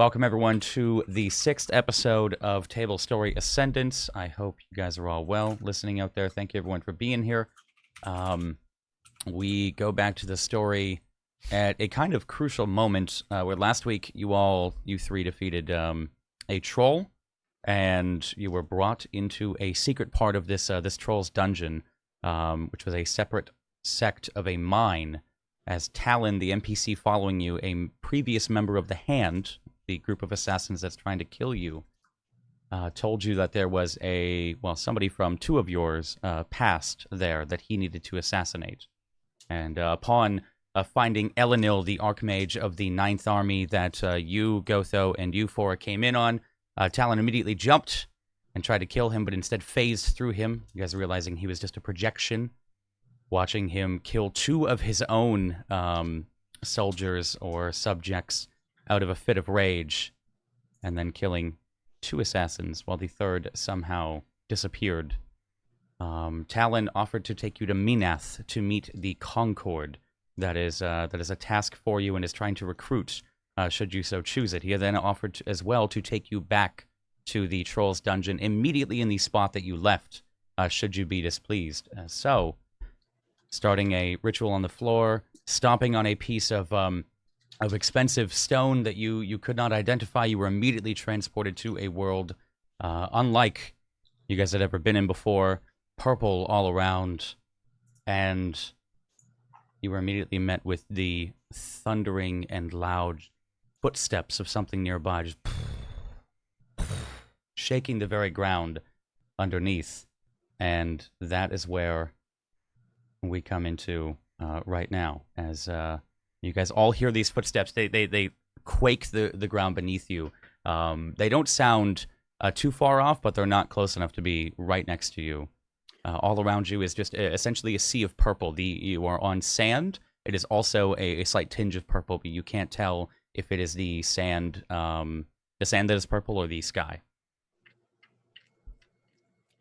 Welcome, everyone, to the 6th episode of TableStory Ascendance. I hope you guys are all well listening out there. Thank you, everyone, for being here. We go back to the story at a kind of crucial moment where last week you three defeated a troll, and you were brought into a secret part of this troll's dungeon, which was a separate sect of a mine, as Talon, the NPC following you, a previous member of the Hand, the group of assassins that's trying to kill you, told you that there was somebody from two of yours passed there that he needed to assassinate. And upon finding Elenil, the Archmage of the 9th Army that you, Gotho, and Euphora came in on, Talon immediately jumped and tried to kill him, but instead phased through him, you guys realizing he was just a projection, watching him kill two of his own soldiers or subjects out of a fit of rage, and then killing two assassins while the third somehow disappeared. Talon offered to take you to Minath to meet the Concord that is a task for you and is trying to recruit, should you so choose it. He then offered as well to take you back to the Troll's Dungeon immediately in the spot that you left, should you be displeased. So, starting a ritual on the floor, stomping on a piece of expensive stone that you could not identify, you were immediately transported to a world unlike you guys had ever been in before, purple all around, and you were immediately met with the thundering and loud footsteps of something nearby, just shaking the very ground underneath. And that is where we come into right now, as you guys all hear these footsteps. They quake the ground beneath you. They don't sound too far off, but they're not close enough to be right next to you. All around you is just essentially a sea of purple. You are on sand. It is also a slight tinge of purple, but you can't tell if it is the sand that is purple or the sky.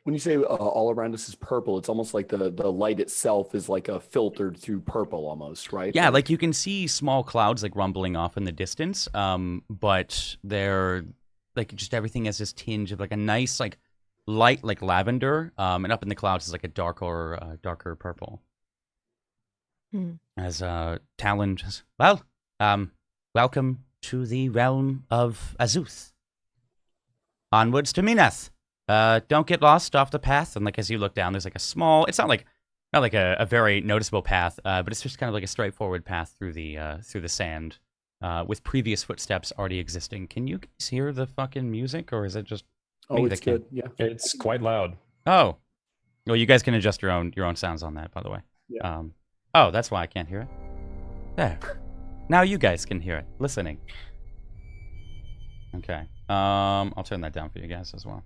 When you say all around us is purple, it's almost like the light itself is like a filtered through purple almost, right? Yeah, like you can see small clouds like rumbling off in the distance, but they're like just everything has this tinge of like a nice like light like lavender, and up in the clouds is like a darker purple. As Talon just, welcome to the realm of Azuth. Onwards to Minath. Don't get lost off the path. And like as you look down, there's like a small. It's not like a very noticeable path, but it's just kind of like a straightforward path through the sand, with previous footsteps already existing. Can you guys hear the fucking music, or is it just? Oh, it's good. Yeah, it's quite loud. Oh, well, you guys can adjust your own sounds on that, by the way. Yeah. Oh, that's why I can't hear it. There. Now you guys can hear it. Listening. Okay. I'll turn that down for you guys as well.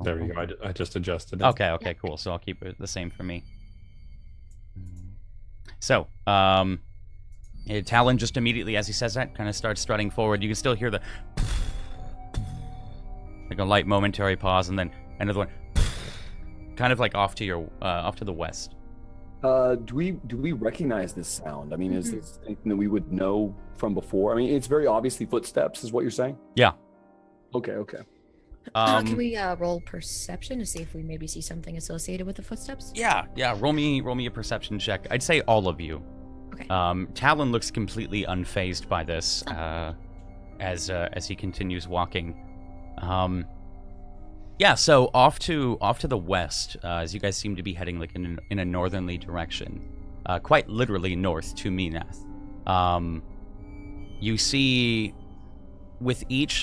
There we go. I just adjusted it. Okay, cool. So I'll keep it the same for me. So, Talon just immediately, as he says that, kind of starts strutting forward. You can still hear the like a light momentary pause, and then another one, kind of like off to the west. Do we recognize this sound? I mean, is this something that we would know from before? I mean, it's very obviously footsteps, is what you're saying? Yeah. Okay. Can we roll perception to see if we maybe see something associated with the footsteps? Yeah. Roll me a perception check. I'd say all of you. Okay. Talon looks completely unfazed by this, as he continues walking. Yeah. So off to the west, as you guys seem to be heading like in a northerly direction, quite literally north to Minath. You see, with each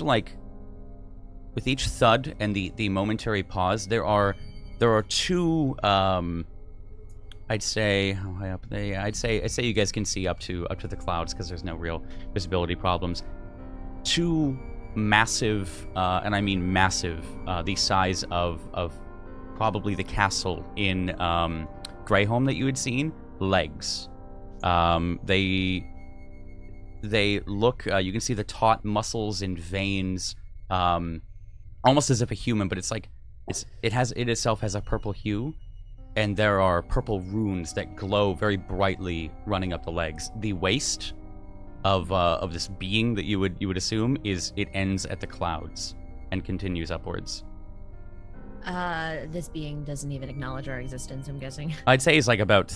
thud and the momentary pause, there are two, I'd say how high up they? I'd say you guys can see up to the clouds because there's no real visibility problems. Two massive, and I mean massive, the size of probably the castle in Greyholm that you had seen, legs. They look. You can see the taut muscles and veins. Almost as if a human, but it itself has a purple hue, and there are purple runes that glow very brightly running up the legs. The waist of this being that you would assume is it ends at the clouds and continues upwards. This being doesn't even acknowledge our existence, I'm guessing. I'd say he's like about,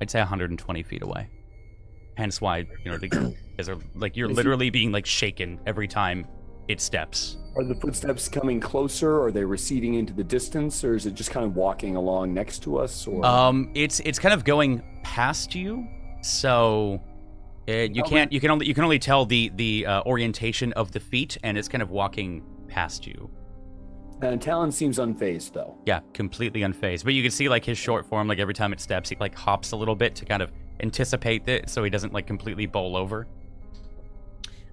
I'd say 120 feet away. Hence why, the guys are like, you're literally being like shaken every time it steps. Are the footsteps coming closer? Are they receding into the distance, or is it just kind of walking along next to us? Or It's kind of going past you, so you can only tell the orientation of the feet, and it's kind of walking past you. And Talon seems unfazed, though. Yeah, completely unfazed. But you can see like his short form, like every time it steps, he like hops a little bit to kind of anticipate it, so he doesn't like completely bowl over.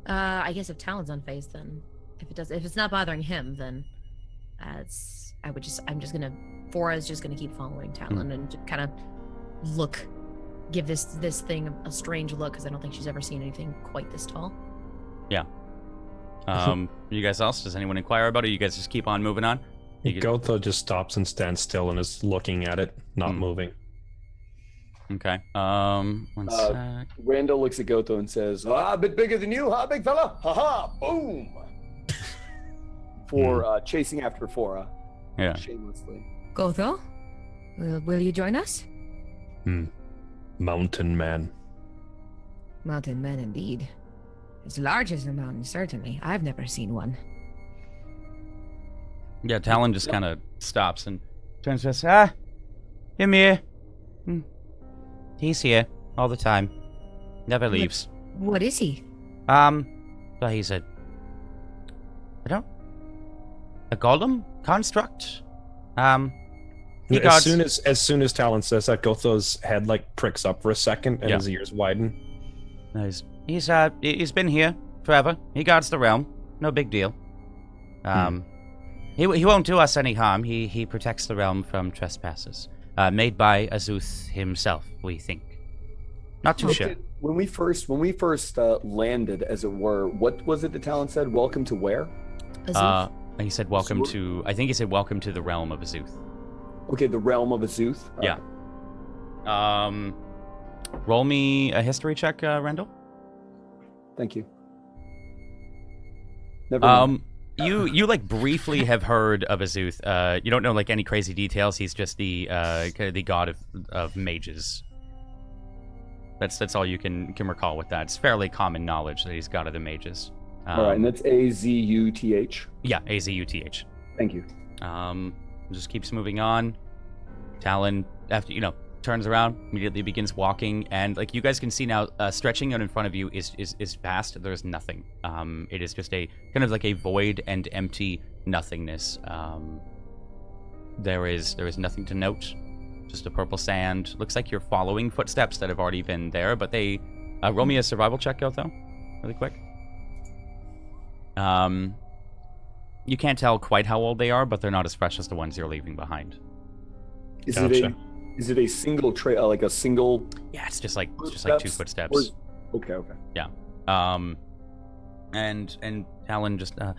I guess if Talon's unfazed, then if it's not bothering him, then Fora's just gonna keep following Talon and just kind of give this thing a strange look, because I don't think she's ever seen anything quite this tall. Yeah. You guys else? Does anyone inquire about it? You guys just keep on moving on? Gotho just stops and stands still and is looking at it, not moving. Okay. One sec. Randall looks at Gotho and says, a bit bigger than you, huh, big fella? Ha-ha! Boom! For chasing after Fora. Yeah. Shamelessly. Gotho, will you join us? Mountain man. Mountain man indeed. As large as a mountain, certainly. I've never seen one. Yeah, Talon just kind of stops and turns to us. Him here. He's here all the time. Never leaves. What is he? Well, he's a golem construct. As soon as Talon says that, Gotho's head like pricks up for a second and his ears widen. He's been here forever. He guards the realm. No big deal. He won't do us any harm. He protects the realm from trespassers. Made by Azuth himself, we think. Not too sure. When we first landed, as it were, what was it that Talon said? Welcome to where? Azuth? He said welcome to. I think he said welcome to the realm of Azuth. Okay, the realm of Azuth. Yeah. Roll me a history check, Rendell. Thank you. Never mind. You like briefly have heard of Azuth. You don't know like any crazy details. He's just the god of mages. That's all you can recall with that. It's fairly common knowledge that he's god of the mages. All right, and that's Azuth. Yeah, Azuth. Thank you. Just keeps moving on. Talon, after turns around, immediately begins walking, and like you guys can see now, stretching out in front of you is vast. There's nothing. It is just a kind of like a void and empty nothingness. There is nothing to note. Just a purple sand. Looks like you're following footsteps that have already been there, but they roll me a survival check out though, really quick. You can't tell quite how old they are, but they're not as fresh as the ones you're leaving behind. Is it a single trail, like a single? Yeah, it's just like 2 footsteps. Okay. Yeah. And Talon just I'm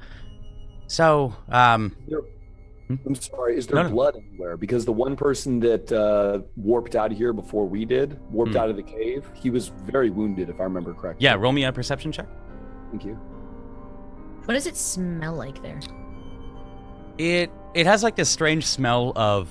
sorry. Is there blood anywhere? Because the one person that warped out of here before we did, out of the cave, he was very wounded, if I remember correctly. Yeah, roll me a perception check. Thank you. What does it smell like there? It has like this strange smell of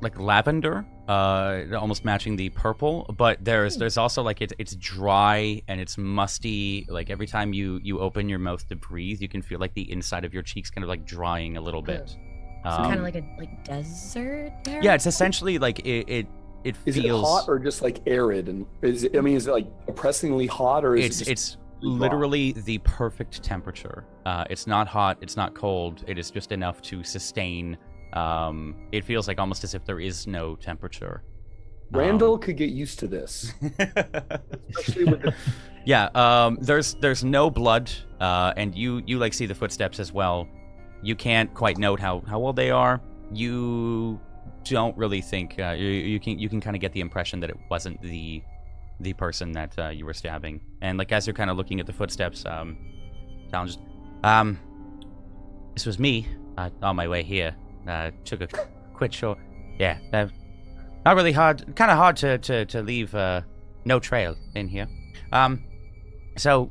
like lavender, almost matching the purple, but there's also like it's dry and it's musty. Like every time you open your mouth to breathe, you can feel like the inside of your cheeks kind of like drying a little bit. So kind of like a desert there? Yeah, it's essentially like it Is feels it hot or just like arid? And is it like oppressingly hot, or is it's literally the perfect temperature. It's not hot, it's not cold. It is just enough to sustain. It feels like almost as if there is no temperature. Randall could get used to this, especially with the... Yeah. There's no blood, and you like see the footsteps as well. You can't quite note how old they are. You don't really think you can kind of get the impression that it wasn't the person that you were stabbing. And like as you're kind of looking at the footsteps, Talon just this was me on my way here. Took a quick short. Yeah, not really hard. Kind of hard to leave no trail in here. So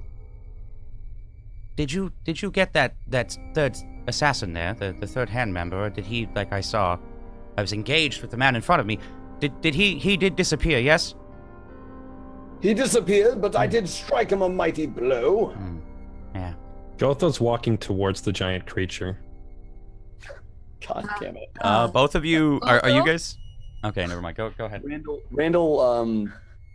did you get that third assassin there, the third hand member, or did he, like I saw, I was engaged with the man in front of me. Did he did disappear, yes? He disappeared, but I did strike him a mighty blow. Yeah. Gotho's walking towards the giant creature. God damn it. Both of you, are you guys? Okay, never mind. Go ahead. Randall,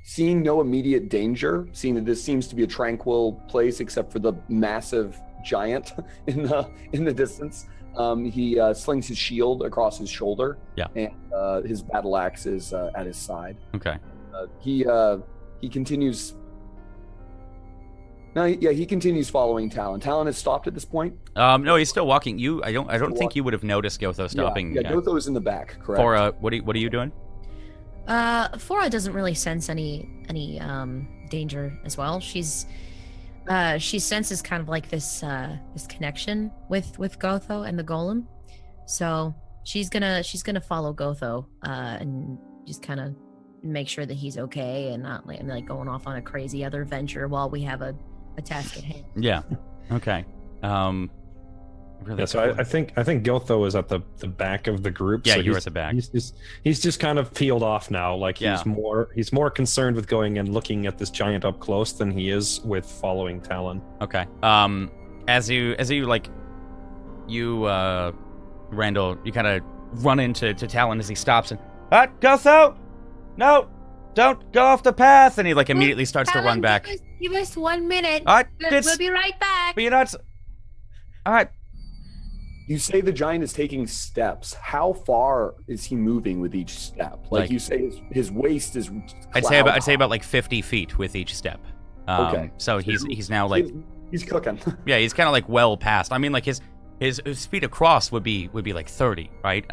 seeing no immediate danger, seeing that this seems to be a tranquil place except for the massive giant in the distance, he slings his shield across his shoulder. Yeah. And his battle axe is at his side. Okay. He continues. No, yeah, he continues following Talon. Talon has stopped at this point. No, he's still walking. I don't think you would have noticed Gotho stopping. Yeah, Gotho's in the back. Correct. Fora, what are you doing? Fora doesn't really sense any danger as well. she senses kind of like this connection with Gotho and the golem, so she's gonna follow Gotho and just kind of make sure that he's okay and not like going off on a crazy other venture while we have a task at hand. Yeah. Okay. Really. Yeah, so I think Gotho is at the back of the group. Yeah, so you're at the back. He's just kind of peeled off now. Like he's more concerned with going and looking at this giant up close than he is with following Talon. Okay. As you Randall, you kind of run into Talon as he stops and Gotho, no, don't go off the path, and he like immediately starts to run back. Give us 1 minute. We'll be right back. But you're not. All right. You say the giant is taking steps. How far is he moving with each step? Like you say, his waist is. I'd say about like 50 feet with each step. Okay. So he's now like. He's cooking. Yeah, he's kind of like well past. I mean, like his feet across would be like 30, right?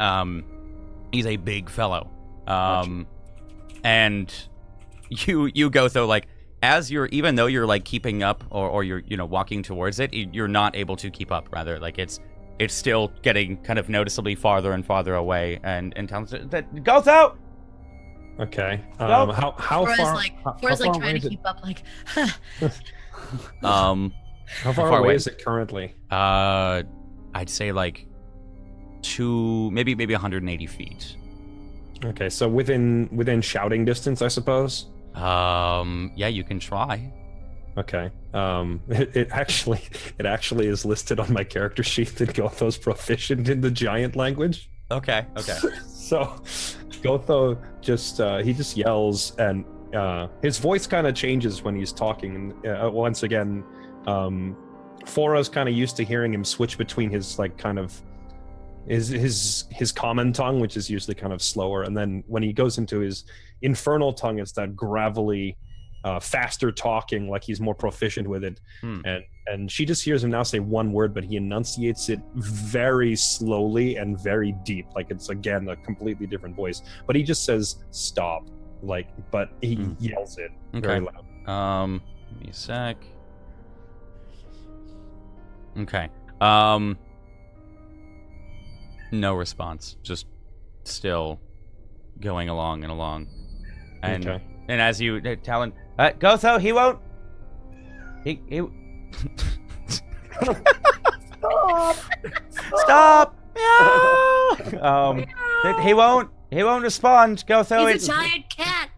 He's a big fellow. And you go through like as you're, even though you're like keeping up or you're walking towards it, you're not able to keep up. Rather, like it's still getting kind of noticeably farther and farther away. And tells it that goes out. Okay. How Fora's far? Fora's like trying to keep up, like. How far away is it currently? I'd say like maybe 180 feet. Okay, so within shouting distance, I suppose. Yeah, you can try. Okay. It actually is listed on my character sheet that Gotho's proficient in the giant language. Okay. So, Gotho he just yells, and his voice kind of changes when he's talking. And once again, Fora's kind of used to hearing him switch between his like kind of his common tongue, which is usually kind of slower, and then when he goes into his infernal tongue, it's that gravelly, faster talking, like he's more proficient with it. And she just hears him now say one word, but he enunciates it very slowly and very deep, like it's again a completely different voice. But he just says stop, but he yells it very loud. Give me a sec. Okay. No response. Just still going along and along. And okay. And as you Talon, Gotho, he won't. He Stop! No! He won't respond. Gotho, He's a giant cat.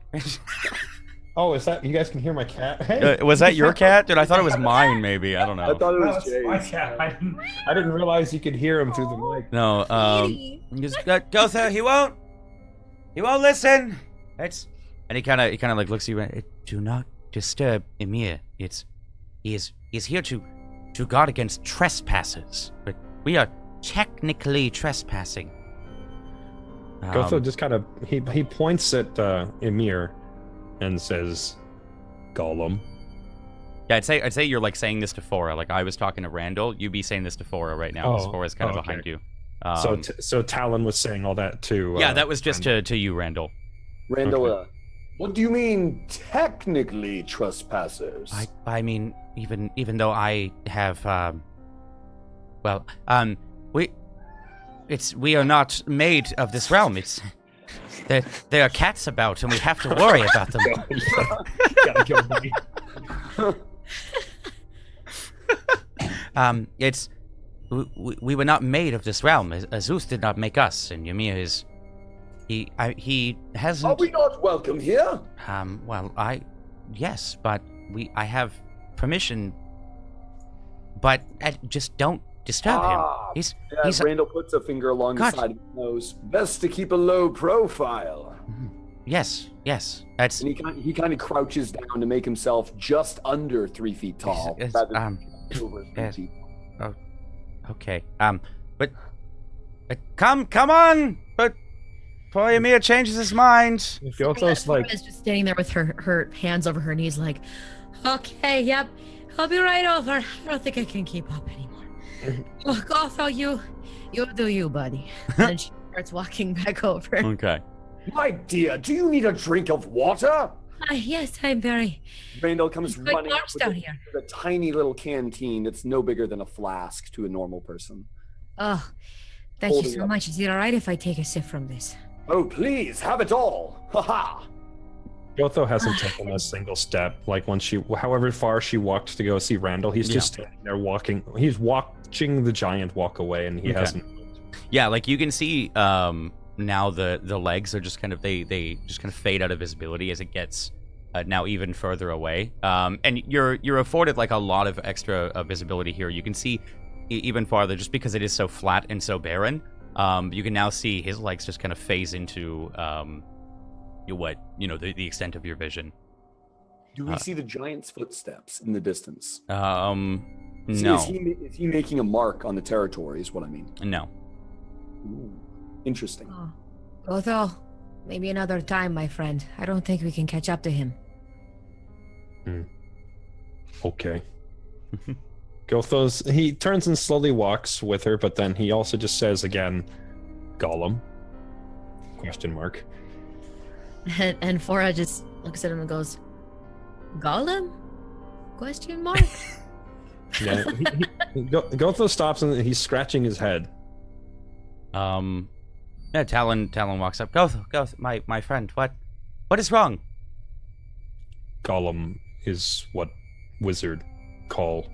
Oh, is that you guys can hear my cat? Hey. Was that your cat? Dude, I thought it was mine. Maybe I don't know. I thought it was Jay's. My cat. I didn't realize you could hear him through the mic. No. Just Gotho, he won't listen. And he kind of like looks at you. Do not disturb Emir. He is here to guard against trespassers. But we are technically trespassing. Gotho just kind of he points at Emir and says, "Golem." Yeah, I'd say you're like saying this to Fora. Like I was talking to Randall, you'd be saying this to Fora right now. Because Fora's kind of behind you. So Talon was saying all that too. Yeah, that was just to you, Randall. Randall, what do you mean technically trespassers? I mean even though I have we are not made of this realm. There are cats about, and we have to worry about them. Gotta go, buddy. It's we were not made of this realm. Zeus did not make us, and Ymir is. He hasn't. Are we not welcome here? Well, yes, but I have permission. But just don't disturb him. He's Randall puts a finger along the side of his nose. Best to keep a low profile. Yes. That's. And he kind of crouches down to make himself just under 3 feet tall. Rather than over 3 feet. Oh, okay. But come on! But poor Ymir changes his mind. Gotho's like is just standing there with her hands over her knees, like, okay, yep, I'll be right over. I don't think I can keep up anymore. Oh, Gotho, you do you, buddy. And then she starts walking back over. Okay. My dear, do you need a drink of water? Yes, I'm very. Randall comes Quite running up parched with out here. a tiny little canteen that's no bigger than a flask to a normal person. Oh, thank Holding you so up. much. Is it all right if I take a sip from this? Oh, please, have it all. Ha-ha. Gotho hasn't taken a single step. Like when however far she walked to go see Randall, he's just standing there walking. He's watching the giant walk away, and he hasn't. Yeah, like you can see now the legs are just kind of they just kind of fade out of visibility as it gets now even further away. And you're afforded like a lot of extra visibility here. You can see even farther just because it is so flat and so barren. You can now see his legs just kind of phase into the extent of your vision. Do we see the giant's footsteps in the distance? No. Is he making a mark on the territory, is what I mean? No. Ooh, interesting. Oh. Gotho, maybe another time, my friend. I don't think we can catch up to him. Okay. He turns and slowly walks with her, but then he also just says again, Gollum? Question mark. And Fora just looks at him and goes, Gollum? Question mark? Yeah, Gotho stops and he's scratching his head. Yeah, Talon walks up. Gotho, my friend, what is wrong? Gollum is what wizard call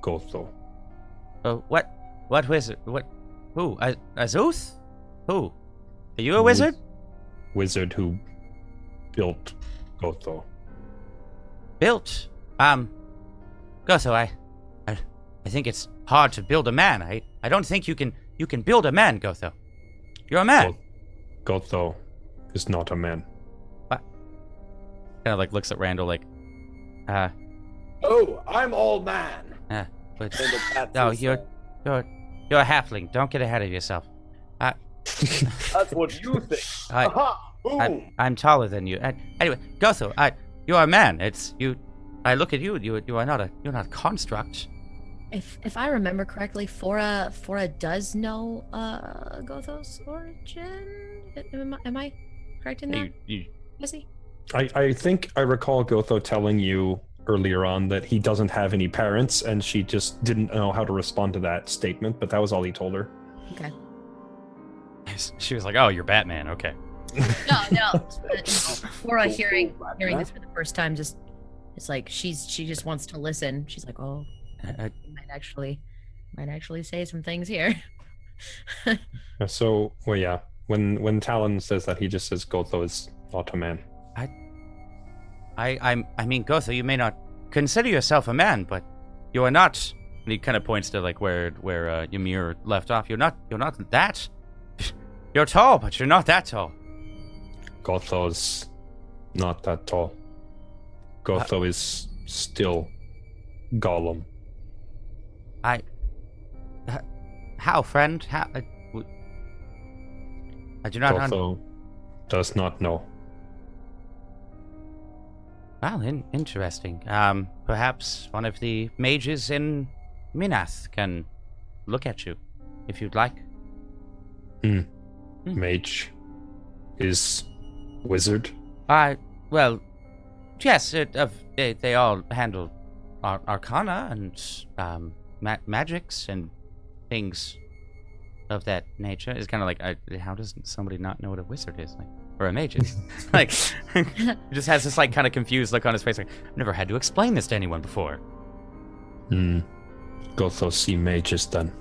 Gotho. Oh, what wizard? Who? Zeus? Who? Are you a wizard? Wizard who built Gotho. Built? Gotho, I think it's hard to build a man. I don't think you can build a man, Gotho. You're a man. Gotho is not a man. What? Kind of like looks at Randall like, Oh, I'm all man. but Randall pats no, his, you're a halfling. Don't get ahead of yourself. That's what you think. Aha! Boom! I'm taller than you. Anyway, Gotho, you're a man. It's you. I look at you. You are not a construct. If I remember correctly, Fora does know Gotho's origin. Am I correct in that? Is he? I think I recall Gotho telling you earlier on that he doesn't have any parents, and she just didn't know how to respond to that statement, but that was all he told her. Okay. She was like, "Oh, you're Batman." Okay. No. Fora hearing this for the first time, just it's like she just wants to listen. She's like, "Oh, you might actually say some things here." So, well, yeah. When Talon says that, he just says Gotho is not a man. I mean, Gotho, you may not consider yourself a man, but you are not. And he kind of points to like where Ymir left off. You're not that. You're tall, but you're not that tall. Gotho's not that tall. Gotho is still Gollum. How, friend? How? I do not. Gotho does not know. Well, interesting. Perhaps one of the mages in Minath can look at you, if you'd like. Mage is wizard. Well, yes. They all handle arcana and magics and things of that nature. It's kind of like, how does somebody not know what a wizard is, like, or a mage is? Like, he just has this like kind of confused look on his face. Like, I've never had to explain this to anyone before. Gothos see mages then.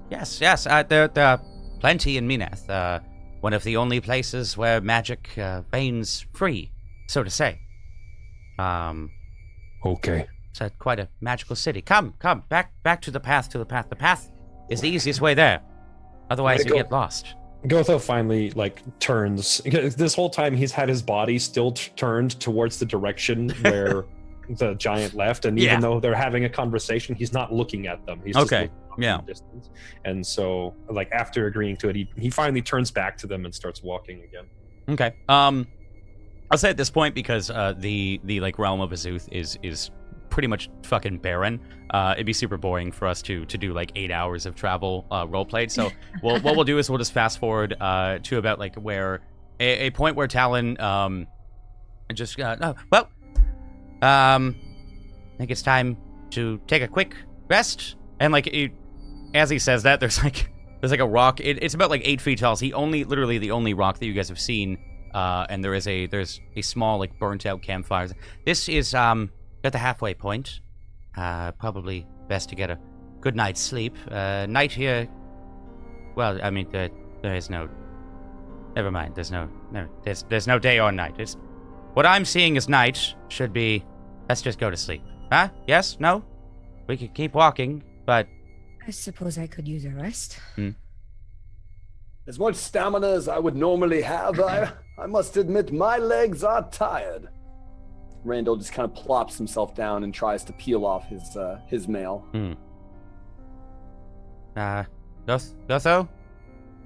Yes. There are plenty in Minath. One of the only places where magic reigns free, so to say. Okay. It's quite a magical city. Come, back to the path, The path is the easiest way there. Otherwise, you get lost. Gotho finally, like, turns. This whole time, he's had his body still turned towards the direction where the giant left, and even though they're having a conversation, he's not looking at them. He's just looking off in the distance. And so, like, after agreeing to it, he finally turns back to them and starts walking again. Okay. I'll say at this point, because the like realm of Azuth is pretty much fucking barren. It'd be super boring for us to do like 8 hours of travel roleplayed. So what we'll do is we'll just fast forward to about like where a point where Talon I think it's time to take a quick rest. And like as he says that, there's like a rock. It's about like 8 feet tall. It's literally the only rock that you guys have seen. And there's a small like burnt out campfire. This is at the halfway point. Probably best to get a good night's sleep. Night here. Well, I mean there is no. Never mind. There's no day or night. It's what I'm seeing is night. Should be. Let's just go to sleep. Huh? Yes? No? We could keep walking, but. I suppose I could use a rest. As much stamina as I would normally have, I must admit my legs are tired. Randall just kind of plops himself down and tries to peel off his mail. Gotho?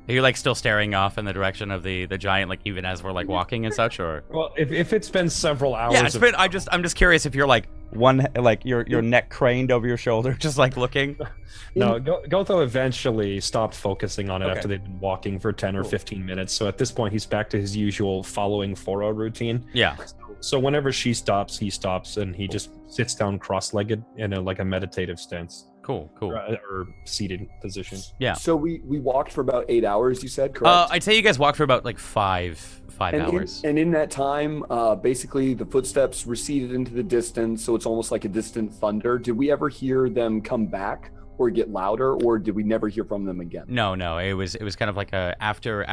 Are you like still staring off in the direction of the giant, like even as we're like walking and such, or? Well, if it's been several hours. Yeah, it's been. I'm just curious if you're like your neck craned over your shoulder, just like looking. No, Gotho eventually stopped focusing on it after they'd been walking for 10 or 15 minutes. So at this point, he's back to his usual following Foro routine. Yeah. So whenever she stops, he stops, and he just sits down cross-legged in a meditative stance. Cool. Or seated position. Yeah. So we walked for about 8 hours, you said, correct? I'd say you guys walked for about like five hours. And in that time, basically the footsteps receded into the distance, so it's almost like a distant thunder. Did we ever hear them come back or get louder, or did we never hear from them again? No. It was kind of like after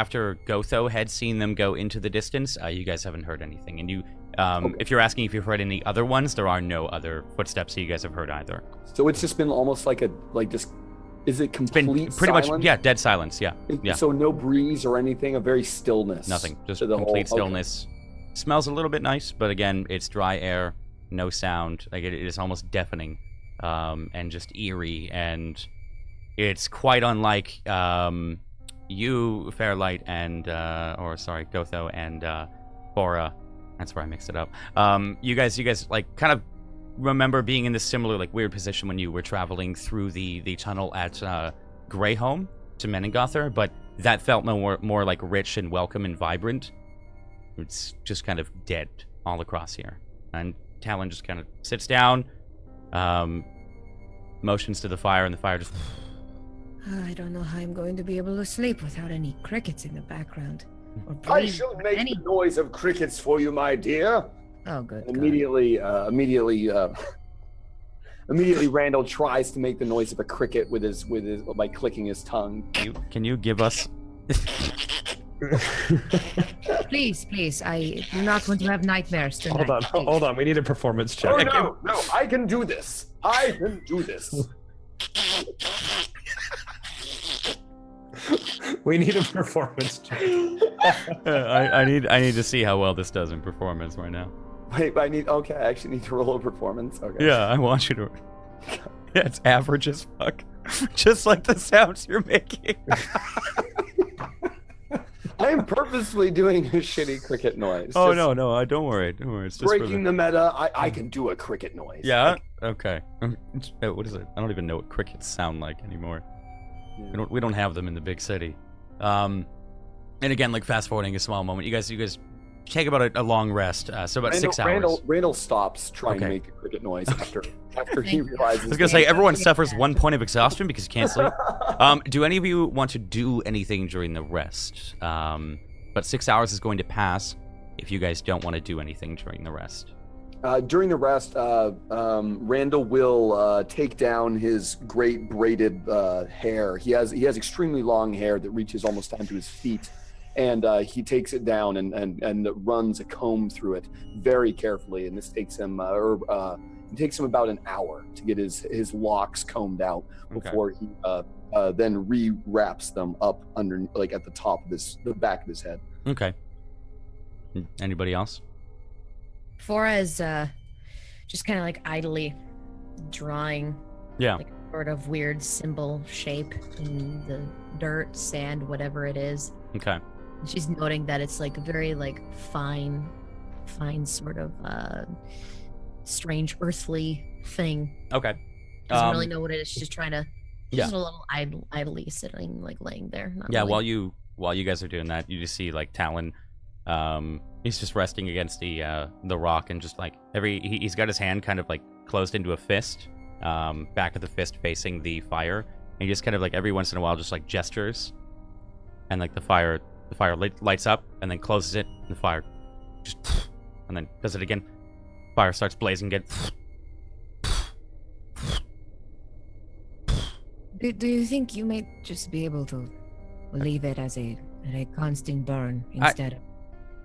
Gotho had seen them go into the distance, you guys haven't heard anything. And you, if you're asking if you've heard any other ones, there are no other footsteps that you guys have heard either. So it's just been almost like is it complete been pretty silence? much, dead silence, yeah. So no breeze or anything, a very stillness. Nothing, just complete stillness. Smells a little bit nice, but again, it's dry air, no sound. Like it is almost deafening, and just eerie, and it's quite unlike you, Fairlight, and Gotho and Bora. That's where I mixed it up. You guys like kind of remember being in this similar like weird position when you were traveling through the tunnel at Greyholm to Menengother, but that felt more like rich and welcome and vibrant. It's just kind of dead all across here. And Talon just kind of sits down, motions to the fire, and the fire just... I don't know how I'm going to be able to sleep without any crickets in the background. Or I shall make the noise of crickets for you, my dear. Oh, good. Immediately, Randall tries to make the noise of a cricket with his by clicking his tongue. Can you give us? Please, I do not want to have nightmares tonight. Hold on. We need a performance check. Oh, no, I can do this. We need a performance check. I need to see how well this does in performance right now. Wait, I actually need to roll a performance. Okay. Yeah, I want you to. Yeah, it's average as fuck. Just like the sounds you're making. I am purposely doing a shitty cricket noise. Oh, no, don't worry. It's just breaking the meta. I can do a cricket noise. Yeah? Okay. What is it? I don't even know what crickets sound like anymore. Yeah. We don't have them in the big city. And again, like fast forwarding a small moment, you guys take about a long rest. So about 6 hours. Randall stops trying to Okay. make a cricket noise after he realizes. I was gonna say everyone suffers 1 point of exhaustion because you can't sleep. Do any of you want to do anything during the rest? But 6 hours is going to pass if you guys don't want to do anything during the rest. During the rest, Randall will take down his great braided hair. He has extremely long hair that reaches almost down to his feet, and he takes it down and runs a comb through it very carefully. And this takes him it takes him about an hour to get his locks combed out before he then re-wraps them up under, like at the top of the back of his head. Okay. Anybody else? Fora is just kind of like idly drawing like sort of weird symbol shape in the dirt, sand, whatever it is. Okay. She's noting that it's like a very like fine sort of strange earthly thing. Okay. Doesn't really know what it is. She's just trying to. She's Yeah. just a little idly sitting, like laying there. Not Yeah. really. While you guys are doing that, you just see like Talon. He's just resting against the rock and just like he's got his hand kind of like closed into a fist, back of the fist facing the fire, and he just kind of like every once in a while just like gestures, and like the fire lights up and then closes it, and the fire just and then does it again. Fire starts blazing again. Do you think you might just be able to leave it as a constant burn instead of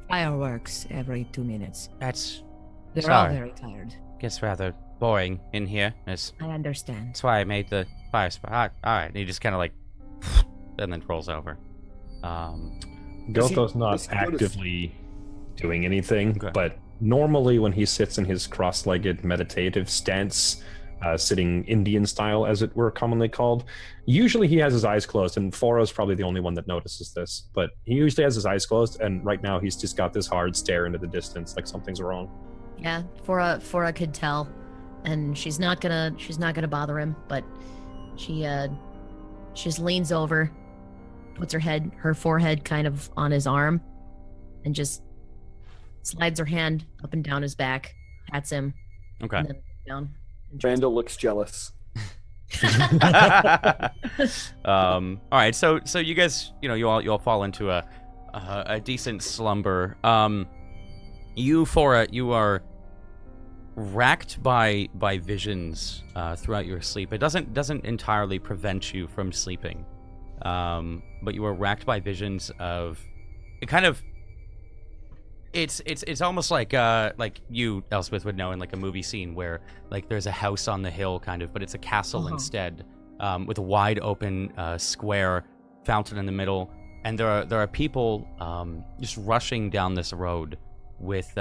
fireworks every 2 minutes? That's They're all sorry. very tired. Gets rather boring in here. That's I understand. why I made the fire spot. All right, and he just kind of like and then rolls over. Gotho's not does he notice- actively doing anything, Okay. but normally when he sits in his cross-legged meditative stance, sitting Indian style, as it were commonly called, usually he has his eyes closed, and Foro's probably the only one that notices this, but he usually has his eyes closed, and right now he's just got this hard stare into the distance, like something's wrong. Yeah, Fora could tell, and she's not gonna bother him, but she just leans over, puts her forehead kind of on his arm, and just slides her hand up and down his back, pats him, Okay. and then down. Randall looks jealous. All right, so you guys, you all fall into a decent slumber. You, Fora, you are racked by visions throughout your sleep. It doesn't entirely prevent you from sleeping, but you are racked by visions of it. Kind of, it's almost like you, Elspeth, would know in like a movie scene where like there's a house on the hill, kind of, but it's a castle instead, with a wide open square fountain in the middle, and there are people just rushing down this road with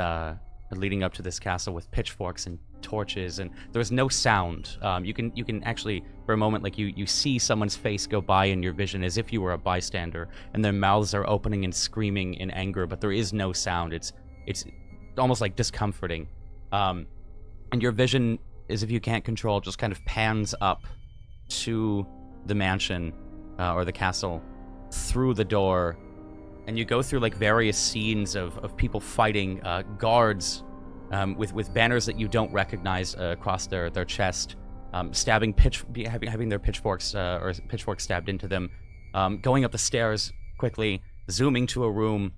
leading up to this castle with pitchforks and torches, and there's no sound. You can actually for a moment like you see someone's face go by in your vision as if you were a bystander, and their mouths are opening and screaming in anger, but there is no sound. It's almost like discomforting, and your vision, as if you can't control, just kind of pans up to the mansion or the castle through the door, and you go through like various scenes of people fighting, guards with banners that you don't recognize across their chest, stabbing having their pitchforks or pitchforks stabbed into them, going up the stairs quickly, zooming to a room,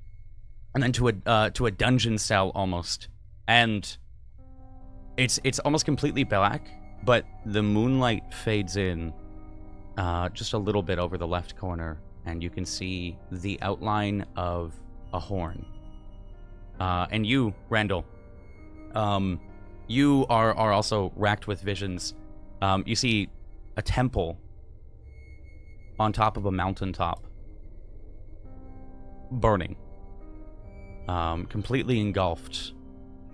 and then to a dungeon cell almost, and it's almost completely black, but the moonlight fades in just a little bit over the left corner, and you can see the outline of a horn. And you, Randall, you are also racked with visions. You see a temple on top of a mountaintop, burning, completely engulfed.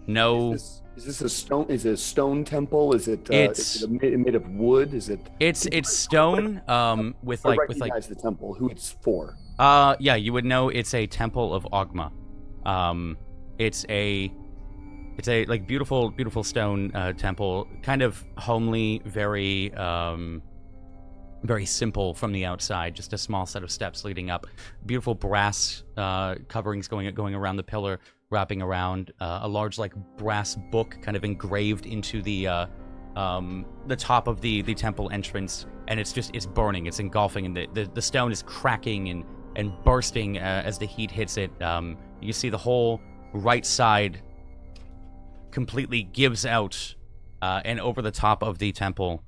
No, Is this a stone? Is it a stone temple? Is it? It's- Is it made of wood? Is it? it's stone. With I like recognize the temple. Who it's for? yeah, you would know it's a temple of Ogma. It's a like beautiful stone temple, kind of homely, very very simple from the outside, just a small set of steps leading up. Beautiful brass coverings going around the pillar. wrapping around, a large like brass book kind of engraved into the top of the temple entrance, and it's burning, it's engulfing, and the stone is cracking and bursting as the heat hits it. You see the whole right side completely gives out, and over the top of the temple,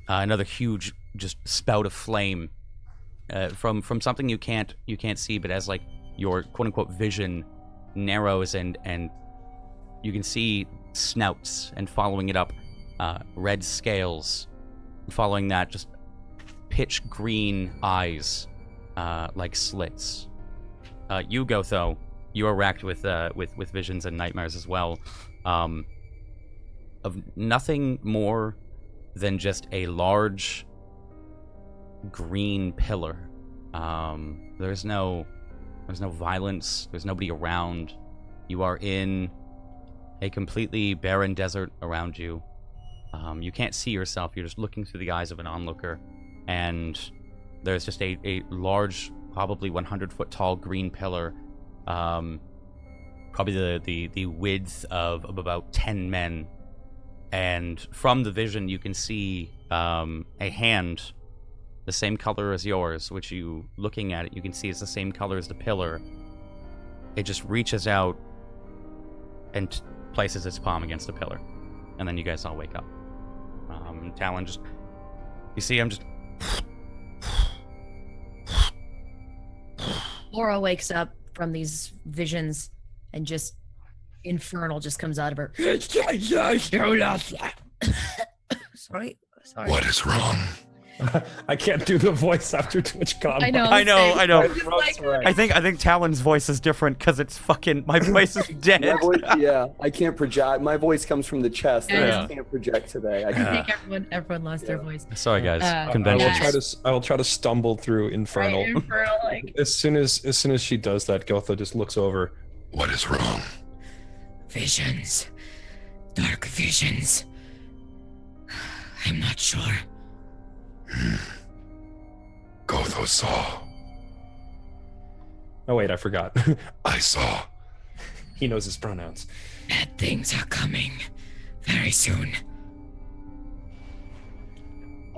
another huge just spout of flame from something you can't see, but as like your quote unquote vision narrows and you can see snouts, and following it up, red scales, following that just pitch green eyes, like slits. You, Gotho, you are racked with visions and nightmares as well, of nothing more than just a large green pillar. There's no violence. There's nobody around. You are in a completely barren desert around you. You can't see yourself. You're just looking through the eyes of an onlooker, and there's just a large, probably 100-foot tall green pillar, probably the width of about 10 men. And from the vision, you can see a hand, the same color as yours, which you, looking at it, you can see is the same color as the pillar. It just reaches out and places its palm against the pillar. And then you guys all wake up. Talon just... You see him just... Laura wakes up from these visions and just... Infernal just comes out of her. Sorry. What is wrong? I can't do the voice after Twitch combo. I know. I think Talon's voice is different because it's fucking... My voice is dead. My voice, yeah, I can't project. My voice comes from the chest. And I can't project today. I think everyone lost their voice. Sorry, guys. Convention. I will try to stumble through Infernal. Right, Infernal, like... As soon as she does that, Gotha just looks over. What is wrong? Visions. Dark visions. I'm not sure. Gotho saw. Oh wait, I forgot. I saw. He knows his pronouns. Bad things are coming very soon.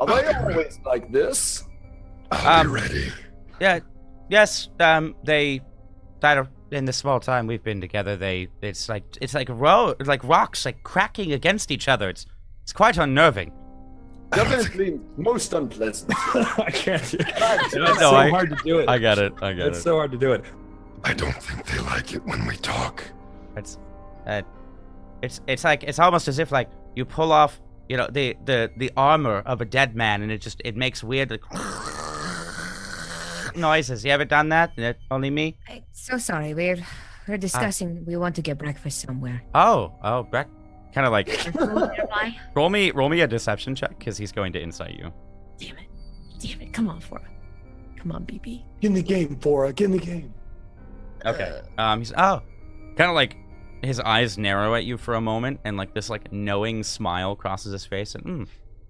Are they always like this? I'll be ready. Yeah. Yes. They... That in the small time we've been together, it's like rocks like cracking against each other. It's quite unnerving. Definitely most unpleasant. I can't. It's No, so hard to do it. I get it. It's so hard to do it. I don't think they like it when we talk. It's like, it's almost as if like you pull off, you know, the armor of a dead man, and it makes weird like noises. You ever done that? Only me? I'm so sorry. We're discussing. We want to get breakfast somewhere. Oh, kind of like Nearby. roll me a deception check because he's going to insight you. Damn it. Come on, Fora. Come on, BB. Get in the game, Fora. Get in the game. Okay. He's kind of like his eyes narrow at you for a moment, and like this like knowing smile crosses his face, and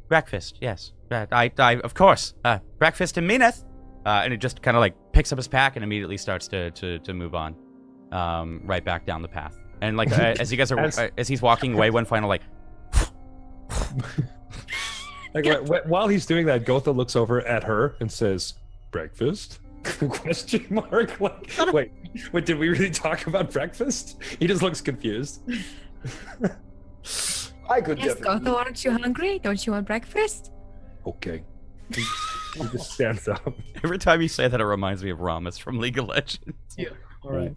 breakfast, yes. I of course. Breakfast in Mineth. And it just kind of like picks up his pack and immediately starts to move on, right back down the path. And like as you guys are as he's walking away, one final like. While he's doing that, Gotha looks over at her and says, "Breakfast?" Question mark. Like, wait, did we really talk about breakfast? He just looks confused. I could Yes, definitely. Gotho, aren't you hungry? Don't you want breakfast? Okay. He just stands up. Every time you say that, it reminds me of Ramus from League of Legends. All right.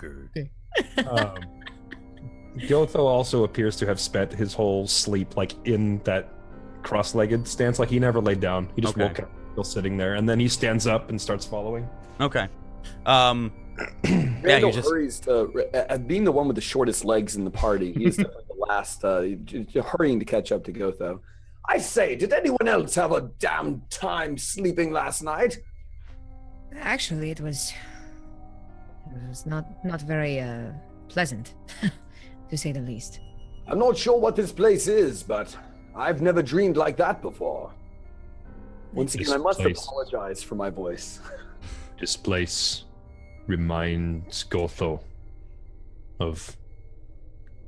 Gotho also appears to have spent his whole sleep like in that cross-legged stance. Like he never laid down. He just woke up, still sitting there, and then he stands up and starts following. Okay. Randall hurries to, being the one with the shortest legs in the party, he's definitely the last, hurrying to catch up to Gotho. I say, did anyone else have a damn time sleeping last night? Actually, it was not very pleasant, to say the least. I'm not sure what this place is, but I've never dreamed like that before. Once again, I must apologize for my voice. This place reminds Gotho of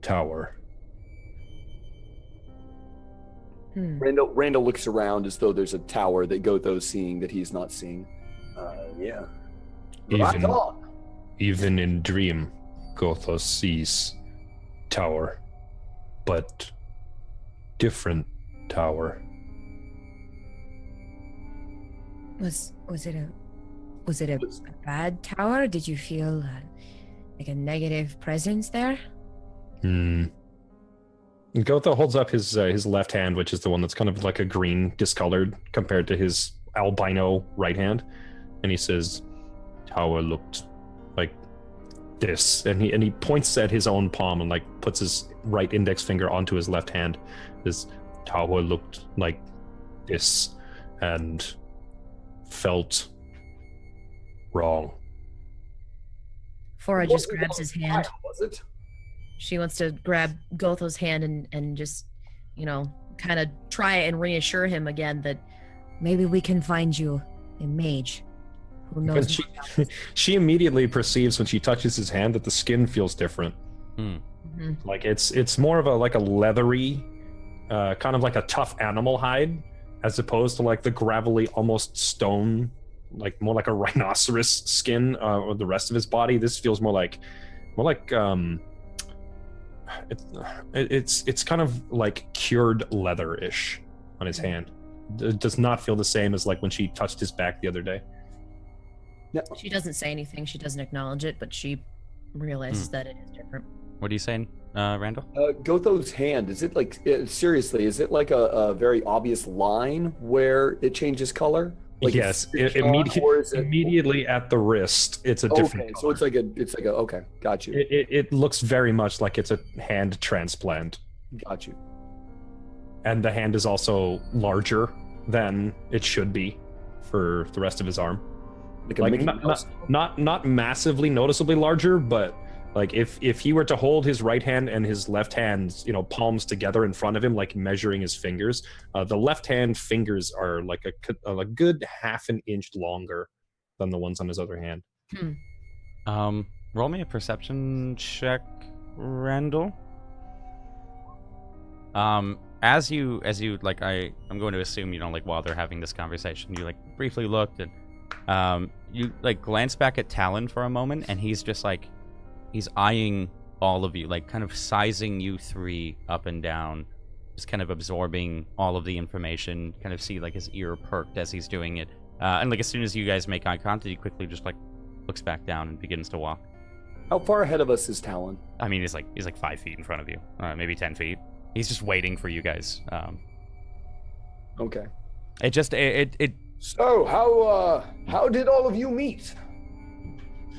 tower. Randall looks around as though there's a tower that Gotho's seeing that he's not seeing. Yeah. Right on. Even in dream, Gotho sees tower, but different tower. Was it a bad tower? Did you feel like a negative presence there? Gotho holds up his left hand, which is the one that's kind of like a green discolored compared to his albino right hand, and he says, "Tower looked like this," and he points at his own palm and like puts his right index finger onto his left hand. This tower looked like this, and felt wrong. Fora just grabs his hand. Was it? She wants to grab Gotho's hand and just, kind of try and reassure him again that maybe we can find you a mage who knows. She immediately perceives when she touches his hand that the skin feels different. Mm-hmm. Like it's more of a leathery, kind of like a tough animal hide, as opposed to like the gravelly, almost stone, like more like a rhinoceros skin or the rest of his body. This feels more like it's kind of like cured leather-ish on his hand. It does not feel the same as like when she touched his back the other day. No. She doesn't say anything. She doesn't acknowledge it, but she realizes that it is different. What are you saying, Randall? Gotho's hand, is it like, seriously, is it like a very obvious line where it changes color? Like yes, immediately at the wrist, it's a different color. So it's like a okay, got you. It looks very much like it's a hand transplant. Got you. And the hand is also larger than it should be for the rest of his arm. Like not massively noticeably larger, but like if he were to hold his right hand and his left hand, palms together in front of him, like measuring his fingers, the left hand fingers are like a good half an inch longer than the ones on his other hand. Roll me a perception check, Randall. As you like, I'm going to assume, while they're having this conversation, you like briefly looked and you like glance back at Talon for a moment, and he's just like, he's eyeing all of you, like kind of sizing you three up and down, just kind of absorbing all of the information, kind of see like his ear perked as he's doing it. And like as soon as you guys make eye contact, he quickly just like looks back down and begins to walk. How far ahead of us is Talon? I mean, he's like 5 feet in front of you, maybe 10 feet. He's just waiting for you guys. Okay. So how did all of you meet?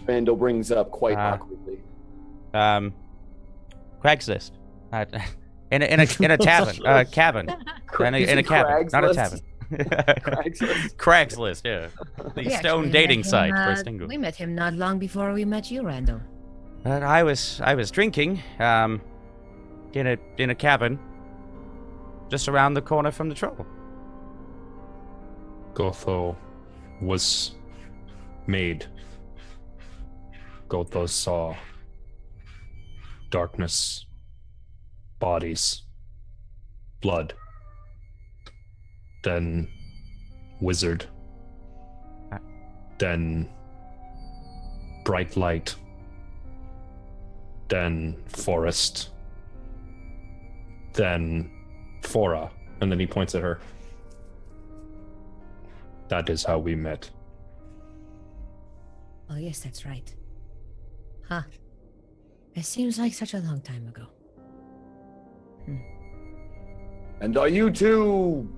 Randall brings up quite awkwardly. Craigslist. In a tavern. Cabin. In a cabin, not a tavern. Craigslist, yeah. The stone dating site for Stingo. We met him not long before we met you, Randall. I was drinking in a cabin just around the corner from the troll. Gotho was made. Gotho saw darkness, bodies, blood, then wizard, then bright light, then forest, then Fora, and then he points at her. That is how we met. Oh yes, that's right. Huh. It seems like such a long time ago. And are you two...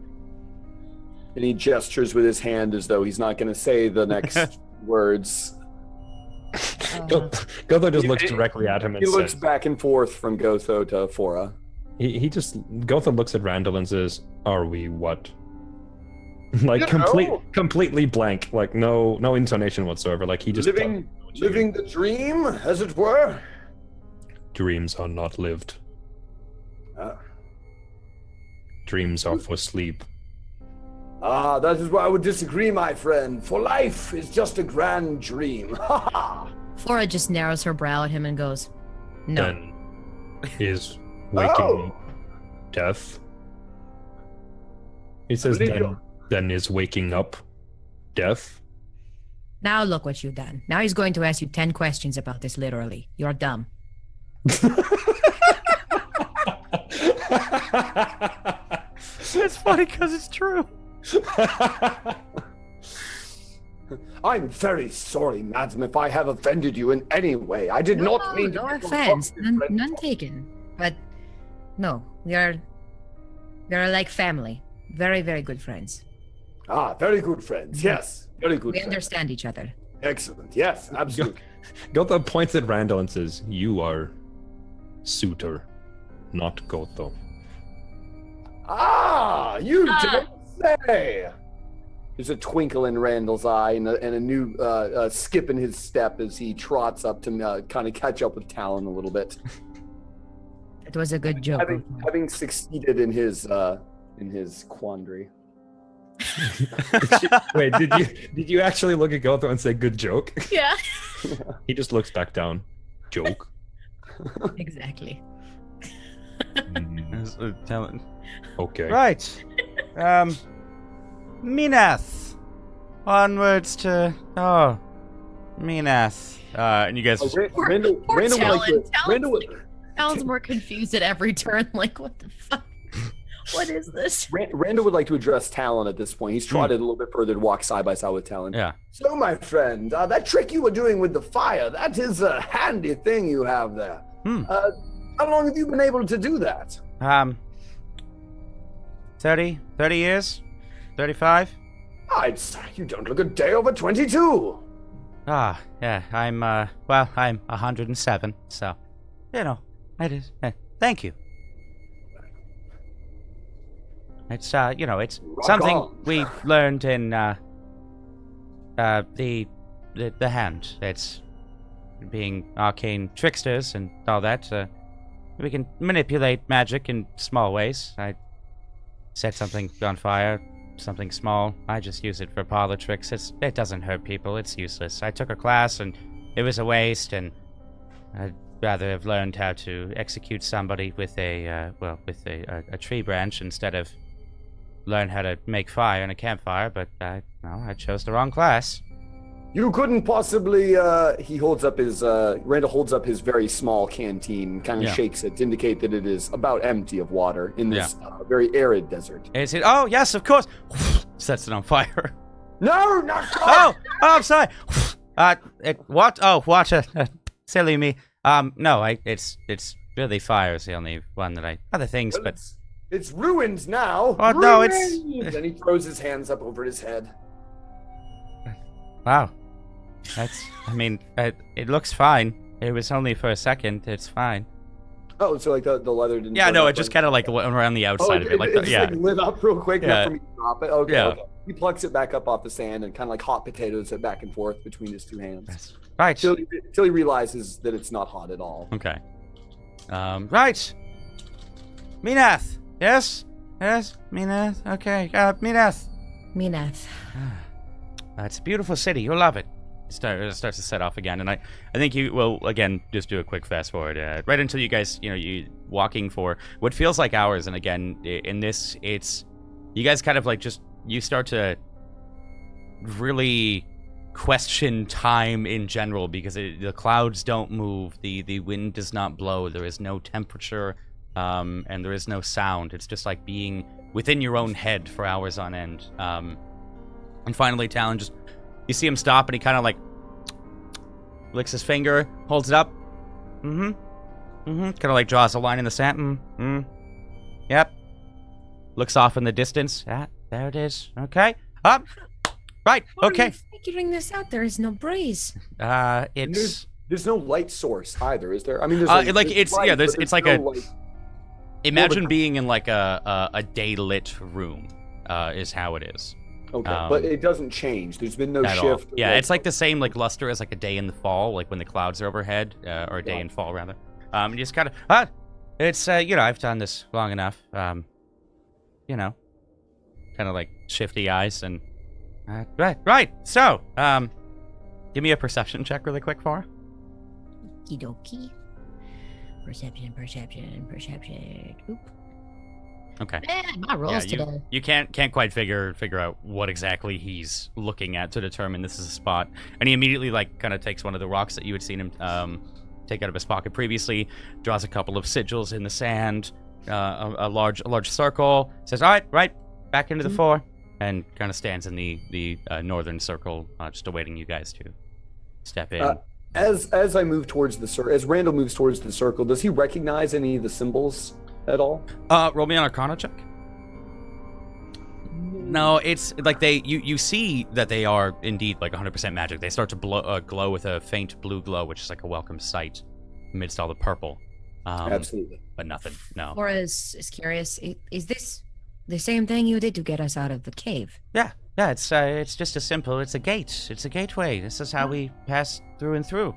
And he gestures with his hand as though he's not going to say the next words. Gotho just looks directly at him and he looks back and forth from Gotho to Fora. Gotho looks at Randall and says, "Are we what?" Like completely blank, like no intonation whatsoever. Like he just living the dream, as it were. Dreams are not lived. Dreams are for sleep. That is where I would disagree, my friend. For life is just a grand dream. Ha ha! Fora just narrows her brow at him and goes, "No." Then is waking death. He says, then is waking up death. Now look what you've done. Now he's going to ask you 10 questions about this literally. You're dumb. It's funny because it's true. I'm very sorry, madam, if I have offended you in any way. I did not mean to. No offense. None taken. But no, we are like family. Very, very good friends. Ah, very good friends. Yes, very good We friends. understand each other. Excellent. Yes, absolutely. Gotha points at Randall and says, "You are suitor, not Gotho." Ah, you don't say. There's a twinkle in Randall's eye and a new skip in his step as he trots up to kind of catch up with Talon a little bit. It was a good joke. Having succeeded in his quandary. Wait, did you actually look at Gotho and say good joke? Yeah. He just looks back down. Joke. Exactly. Talon. Okay. Right. Minath. Onwards to Minath. And you guys. Randall would like to. Talon's more confused at every turn. Like, what the fuck? What is this? Randall would like to address Talon at this point. He's trotted a little bit further to walk side by side with Talon. Yeah. So, my friend, that trick you were doing with the fire, that is a handy thing you have there. How long have you been able to do that? 30 years? 35? I'd say you don't look a day over 22. Yeah, I'm 107, so, it is, thank you. It's, it's Rock something on. we learned in, the hand. It's being arcane tricksters and all that, we can manipulate magic in small ways. I set something on fire, something small. I just use it for parlor tricks. It doesn't hurt people. It's useless. I took a class and it was a waste, and I'd rather have learned how to execute somebody with a tree branch instead of learn how to make fire in a campfire. But I chose the wrong class. You couldn't possibly, Randall holds up his very small canteen, kind of shakes it to indicate that it is about empty of water in this very arid desert. Is it? Oh, yes, of course. Sets it on fire. No, not Oh, I'm sorry. What? Oh, water. Silly me. No, it's really fire is the only one that other things, but it's ruined now. Oh, ruined! no, it's... Then he throws his hands up over his head. Wow. It looks fine. It was only for a second. It's fine. Oh, so like the leather didn't... Yeah, no, it just kind of like went around the outside of it. Like, just like lit up real quick enough for me to drop it. Okay, Yeah. okay. He plucks it back up off the sand and kind of like hot potatoes it back and forth between his two hands. Right. Till he realizes that it's not hot at all. Okay. Right. Minath. Yes? Yes? Minath? Okay. Minath. Minath. It's a beautiful city. You'll love it. It starts to set off again, and I think you will, again, just do a quick fast forward. Right until you guys, you walking for what feels like hours, and again, in this, it's, you guys kind of like just, you start to really question time in general, because the clouds don't move, the wind does not blow, there is no temperature, and there is no sound. It's just like being within your own head for hours on end. And finally, Talon just, you see him stop, and he kind of like licks his finger, holds it up. Kind of like draws a line in the sand. Yep. Looks off in the distance. Yeah, there it is. Okay. Up. Right. How Okay. are you figuring this out? There is no breeze. It's There's no light source either, is there? I mean, there's it's light, but it's like no a. Imagine being in like a day lit room. Is how it is. Okay, but it doesn't change. There's been no At shift. all. Yeah, it's like the same like luster as like a day in the fall, like when the clouds are overhead, or a day in fall rather. You just kind of it's I've done this long enough. Kind of like shifty eyes and right. So, give me a perception check really quick for. Okie dokie. Perception. Oop. Okay. Man, my rolls you, today. you can't quite figure out what exactly he's looking at to determine this is a spot. And he immediately like kind of takes one of the rocks that you had seen him take out of his pocket previously, draws a couple of sigils in the sand, a large circle, says, "All right, back into the four," and kind of stands in the northern circle, just awaiting you guys to step in. As I move towards the circle, as Randall moves towards the circle, does he recognize any of the symbols at all? Roll me an Arcana check. No, it's like you see that they are indeed like 100% magic. They start to glow with a faint blue glow, which is like a welcome sight amidst all the purple. Absolutely. But nothing, no. Laura is curious. Is this the same thing you did to get us out of the cave? Yeah, it's just as simple. It's a gate. It's a gateway. This is how we pass through and through.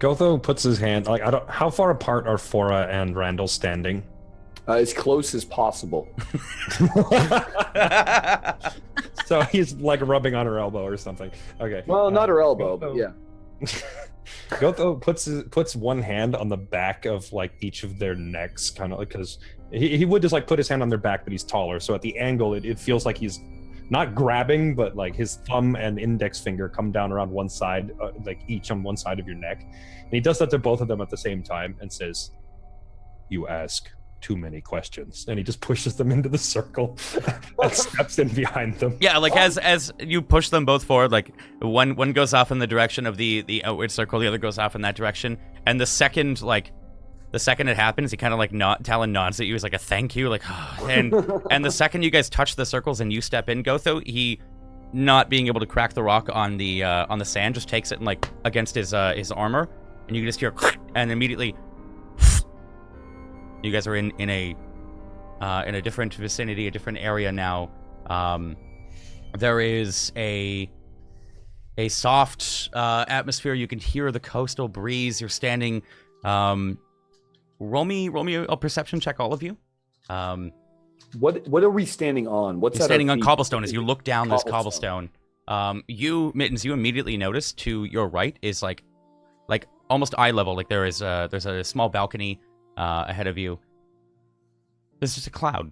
Gotho puts his hand like how far apart are Fora and Randall standing? As close as possible. So he's like rubbing on her elbow or something. Okay. Well, not her elbow, Gotho, but yeah. Gotho puts one hand on the back of like each of their necks, kind of like, because he would just like put his hand on their back, but he's taller, so at the angle it feels like he's not grabbing, but like his thumb and index finger come down around one side, like each on one side of your neck, and he does that to both of them at the same time and says, "You ask too many questions," and he just pushes them into the circle and steps in behind them. Yeah, like as you push them both forward, like one goes off in the direction of the outward circle, the other goes off in that direction, and the second it happens, he kind of like Talon nods at you as like a thank you, like, and the second you guys touch the circles and you step in, Gotho, he, not being able to crack the rock on the sand, just takes it and like against his armor, and you can just hear, and immediately, you guys are in a different vicinity, a different area now. There is a soft atmosphere. You can hear the coastal breeze. You're standing. Roll me a perception check, all of you. What are we standing on? What's You're at our standing on feet? cobblestone. As you look down this cobblestone, you, Mittens, you immediately notice to your right is like almost eye level. Like there's a small balcony ahead of you. There's just a cloud.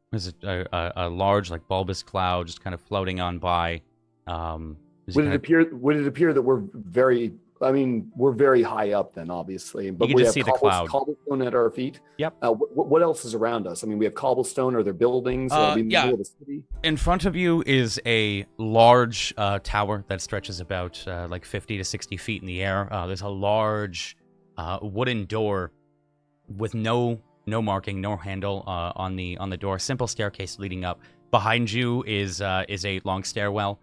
There's a large, like, bulbous cloud just kind of floating on by. Would it appear that we're very high up then, obviously, but you can we just have see the cloud. Cobblestone at our feet. Yep. What else is around us? I mean, we have cobblestone. Are there buildings? Are we in the middle of the city? In front of you is a large tower that stretches about like 50 to 60 feet in the air. There's a large wooden door with no marking, no handle on the door. Simple staircase leading up. Behind you is a long stairwell.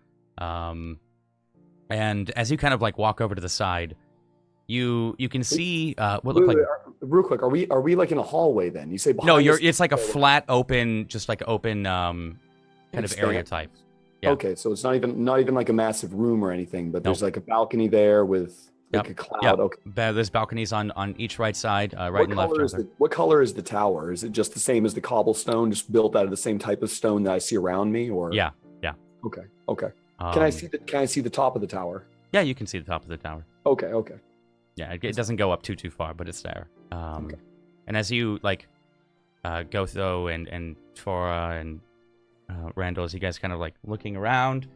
And as you kind of like walk over to the side, you can see what look like. Real quick, are we like in a hallway then? You say behind No, us- it's like a flat, open, just like open kind of area type. Yeah. Okay, so it's not even like a massive room or anything, but there's like a balcony there with like a cloud. Yep. Okay. There's balconies on each right side, right and left. What color is the tower? Is it just the same as the cobblestone, just built out of the same type of stone that I see around me, or? Yeah. Okay. Can I see the top of the tower? Yeah, you can see the top of the tower. Okay. Yeah, it doesn't go up too far, but it's there. And as you like Gotho and Fora and Randall, as you guys kind of like looking around,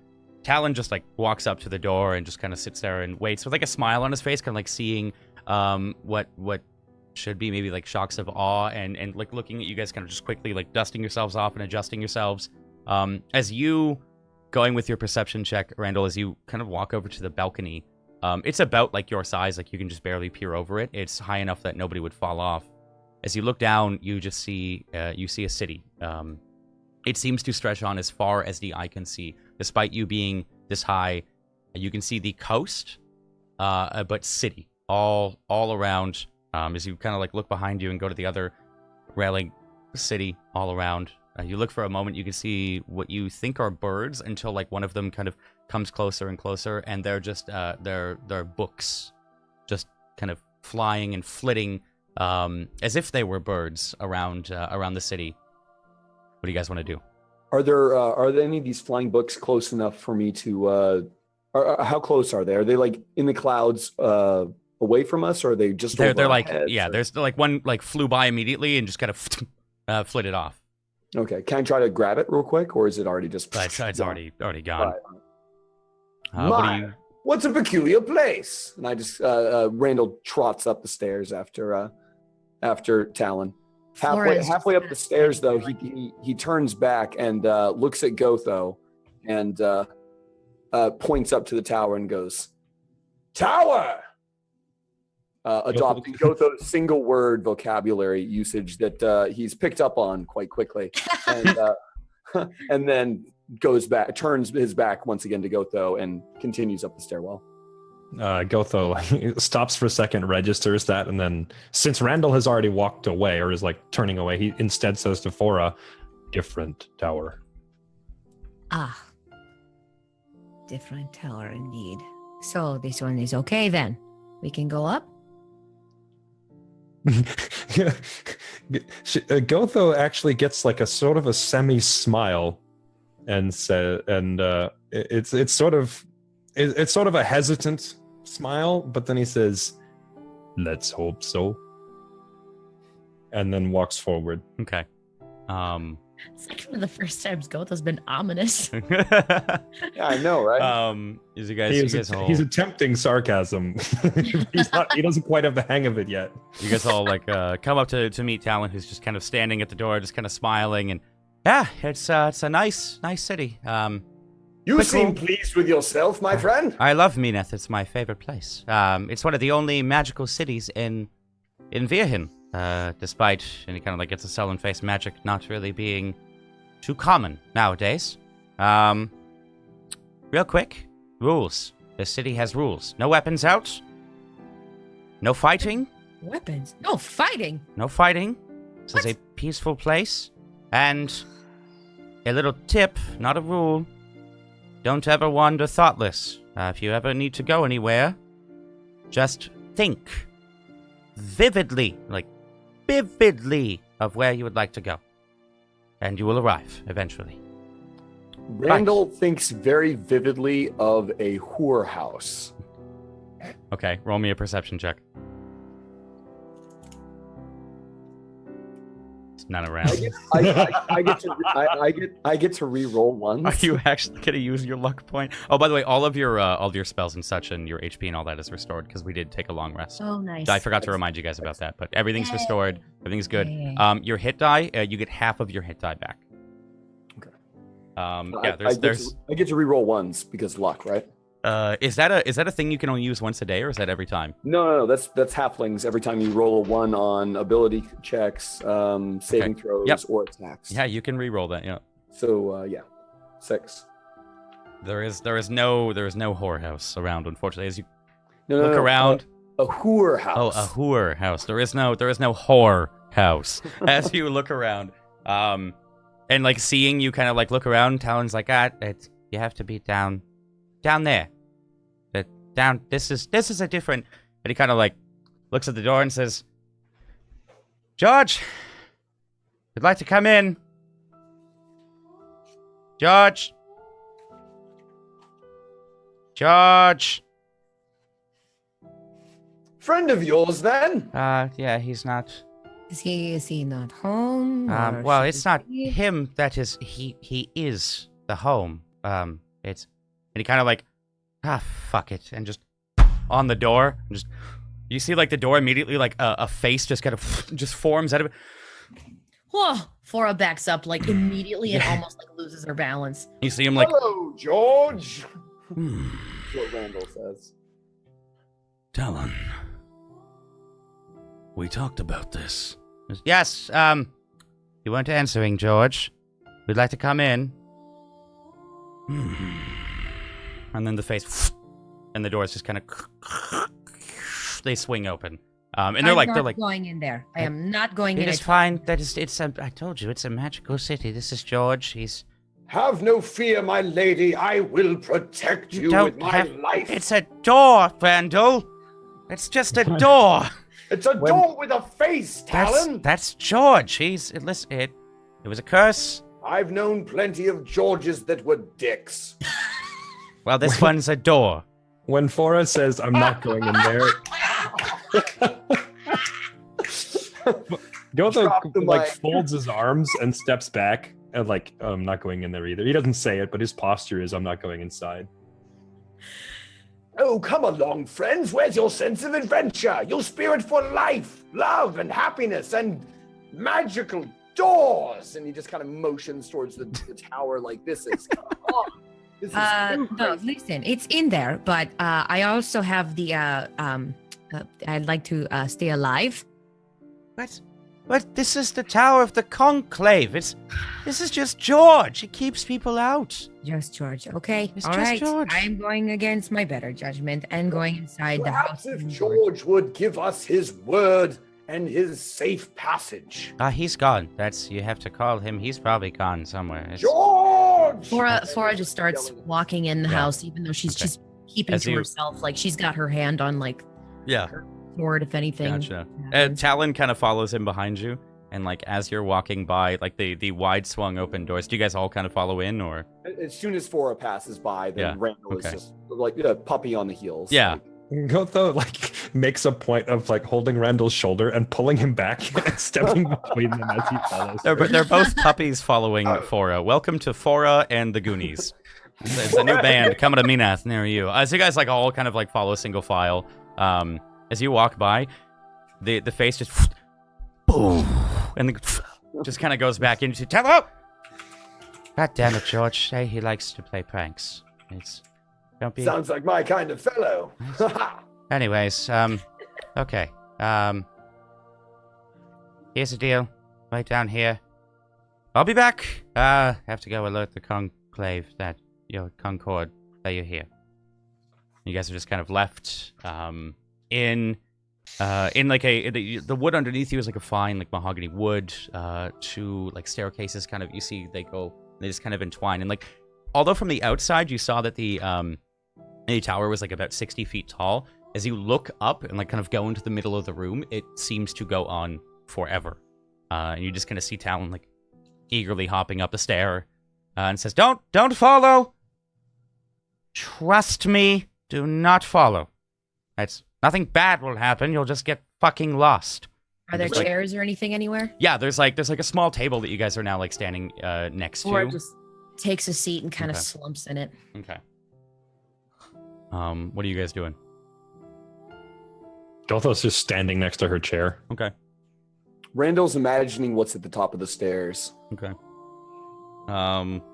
Talon just like walks up to the door and just kind of sits there and waits with like a smile on his face, kind of like seeing what should be maybe like shocks of awe and like looking at you guys, kind of just quickly like dusting yourselves off and adjusting yourselves. As you going with your perception check, Randall, as you kind of walk over to the balcony, it's about like your size, like you can just barely peer over it. It's high enough that nobody would fall off. As you look down, you just see a city. It seems to stretch on as far as the eye can see. Despite you being this high, you can see the coast, but city all around. As you kind of like look behind you and go to the other railing, city all around. You look for a moment, you can see what you think are birds until like one of them kind of comes closer and closer, and they're just they're books, just kind of flying and flitting as if they were birds around the city. What do you guys want to do? Are there any of these flying books close enough for me to? How close are they? Are they like in the clouds, away from us, or are they just They're over our like heads, or- there's like one like flew by immediately and just kind of flitted off. Okay, can I try to grab it real quick, or is it already just? But it's already gone. Right. What do you? What's a peculiar place? And I just Randall trots up the stairs after Talon. Halfway up the stairs, though, he turns back and looks at Gotho and points up to the tower and goes, "Tower!" Adopting Gotho's single word vocabulary usage that he's picked up on quite quickly, and then turns his back once again to Gotho and continues up the stairwell. Gotho stops for a second, registers that, and then since Randall has already walked away or is like turning away, he instead says to Fora, "Different tower." Ah. Different tower indeed. So this one is okay then. We can go up? Gotho actually gets like a sort of a semi-smile and it's sort of a hesitant smile, but then he says, "Let's hope so," and then walks forward. Okay. It's like one of the first times Gotho's been ominous. Yeah, I know, right? Is you guys all, He's attempting sarcasm. He doesn't quite have the hang of it yet. you guys all like come up to meet Talon, who's just kind of standing at the door, just kind of smiling, and yeah, it's a nice city. You but seem cool. pleased with yourself, my friend. I love Mineth. It's my favorite place. It's one of the only magical cities in Virhin. Despite any kind of like gets a sullen face magic not really being too common nowadays. Real quick, rules. This city has rules. No weapons out. No fighting. Weapons? No fighting. No fighting. This is a peaceful place. And a little tip, not a rule. Don't ever wander thoughtless. If you ever need to go anywhere, just think vividly of where you would like to go. And you will arrive eventually. Randall thinks very vividly of a whorehouse. Okay, roll me a perception check. It's none around. I get to re-roll once. Are you actually going to use your luck point? Oh, by the way, all of your spells and such and your HP and all that is restored because we did take a long rest. Oh, nice. I forgot to remind you guys about that, but everything's restored. Everything's good. Yay. Your hit die, you get half of your hit die back. Okay. Yeah, there's I get to re-roll once because luck, right? is that a thing you can only use once a day, or is that every time? No. That's halflings. Every time you roll a 1 on ability checks, saving throws, or attacks. Yeah, you can re-roll that. Yeah. So 6. There is no whorehouse around, unfortunately. As you No, look around. A whorehouse. Oh, a whore house. There is no whore house. As you look around, and like seeing you kind of like look around, Talon's like, you have to be down there. Down. This is a different. And he kind of like looks at the door and says, "George, would like to come in. George. Friend of yours, then? Yeah, he's not. Is he not home? or Well, should it's not we- him. That is, he is the home. And he kind of like, fuck it, and just on the door, and just you see like the door immediately, like a face just kind of just forms out of it. Whoa! Fora backs up like immediately and almost like loses her balance. You see him like, Hello, George. That's what Randall says. Talon, we talked about this. Yes. You weren't answering, George. We'd like to come in. And then the face, and the doors just kind of, they swing open. And they're I'm like, not going in there. I am not going in. It is fine. I told you, it's a magical city. This is George. He's. Have no fear, my lady. I will protect you with my life. It's a door, Randall. It's just a door. It's a door with a face, Talon. That's George. Listen, it was a curse. I've known plenty of Georges that were dicks. Well, this one's a door. When Fora says, "I'm not going in there," Gotho Drop the like mic. folds his arms and steps back and like, I'm not going in there either. He doesn't say it, but his posture is, I'm not going inside. Oh, come along, friends. Where's your sense of adventure? Your spirit for life, love, and happiness, and magical doors? And he just kind of motions towards the tower like this is. Come on. This is too No, crazy. listen, it's in there, but I also have the I'd like to stay alive. But this is the Tower of the Conclave. This is just George. He keeps people out. Just George, okay? It's All just right. George. I'm going against my better judgment and going inside the Perhaps house. if of George would give us his word and his safe passage. He's gone. You have to call him. He's probably gone somewhere. George! Flora just starts walking in the Yeah. house, even though she's Okay. just keeping As to you- herself. Like she's got her hand on like Yeah. sword, if anything. Gotcha. happens. Talon kind of follows him behind you, and like as you're walking by, like the wide swung open doors. Do you guys all kind of follow in, or? As soon as Fora passes by, then Yeah, Randall okay. is just like a puppy on the heels. Yeah. Gotho like makes a point of like holding Randall's shoulder and pulling him back and stepping between them as he follows. They're both puppies following Fora. Welcome to Fora and the Goonies. It's a new band coming to Minath near you. So you guys like all kind of like follow single file. As you walk by, the face just boom, and just kind of goes back into hello. God damn it, George. Hey, he likes to play pranks. Don't be. Sounds like my kind of fellow. Anyways, okay. Here's the deal. Right down here. I'll be back. Have to go alert the conclave that your concord that you're here. You guys are just kind of left, in like the wood underneath you is like a fine like mahogany wood. Two like staircases kind of you see they just kind of entwine, and like although from the outside you saw that the tower was like about 60 feet tall, as you look up and like kind of go into the middle of the room, it seems to go on forever. And you just kind of see Talon like eagerly hopping up a stair, and says, "Don't follow. Trust me, do not follow. Nothing bad will happen. You'll just get fucking lost." Are there Just, like- chairs or anything anywhere? Yeah, there's like a small table that you guys are now like standing next Flora to. just takes a seat and kind of Okay. slumps in it. Okay. What are you guys doing? Gotho's just standing next to her chair. Okay. Randall's imagining what's at the top of the stairs, Okay.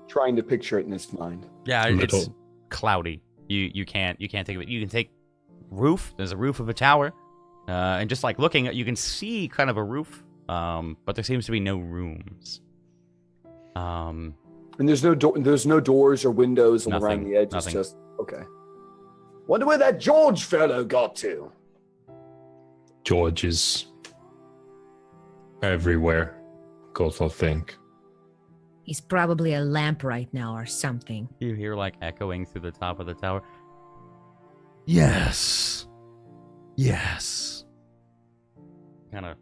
trying to picture it in his mind. Yeah, it's Little. cloudy. You can't think of it. You can take roof. There's a roof of a tower, and just like looking at, you can see kind of a roof. But there seems to be no rooms. And there's no doors or windows around Nothing, the edge. nothing. It's just okay. Wonder where that George fellow got to. George is everywhere, Gotho think. He's probably a lamp right now or something. You hear like echoing through the top of the tower. Yes. Kind of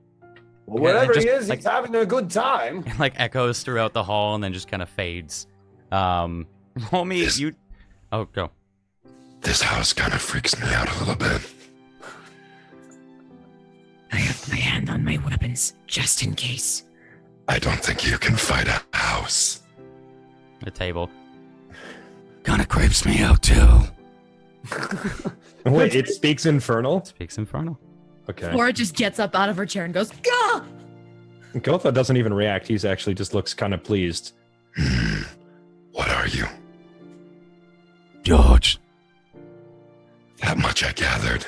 Well, Yeah, wherever just, he is, like- he's having a good time. like echoes throughout the hall and then just kind of fades. Roll me Yes. you. Oh, go. This house kind of freaks me out a little bit. I have my hand on my weapons, just in case. I don't think you can fight a house. The table. Kind of creeps me out too. Wait, it speaks infernal? Speaks infernal. Okay. Flora just gets up out of her chair and goes, "Gah!" Gotho doesn't even react. He's actually just looks kind of pleased. What are you? George. That much I gathered.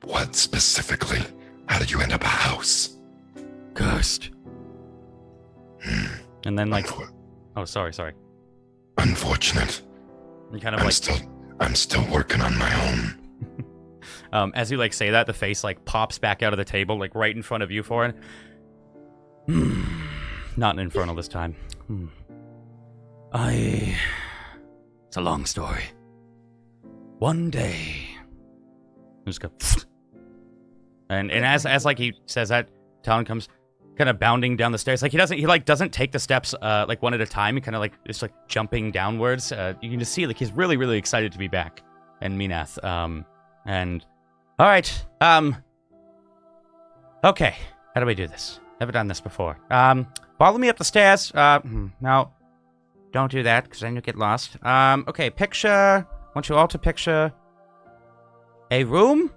What specifically? How did you end up a house? Cursed. And then like, oh, sorry. Unfortunate. You kind of like, I'm still working on my own. as you like say that, the face like pops back out of the table, like right in front of you, Foreign. Not an infernal this time. It's a long story. One day, just go, and as like he says that, Talon comes kind of bounding down the stairs. Like he doesn't take the steps like one at a time. He kind of like just like jumping downwards. You can just see like he's really excited to be back in Minath. And All right. Okay. How do we do this? Never done this before. Follow me up the stairs. No. Don't do that, because then you'll get lost. Okay, I want you all to picture a room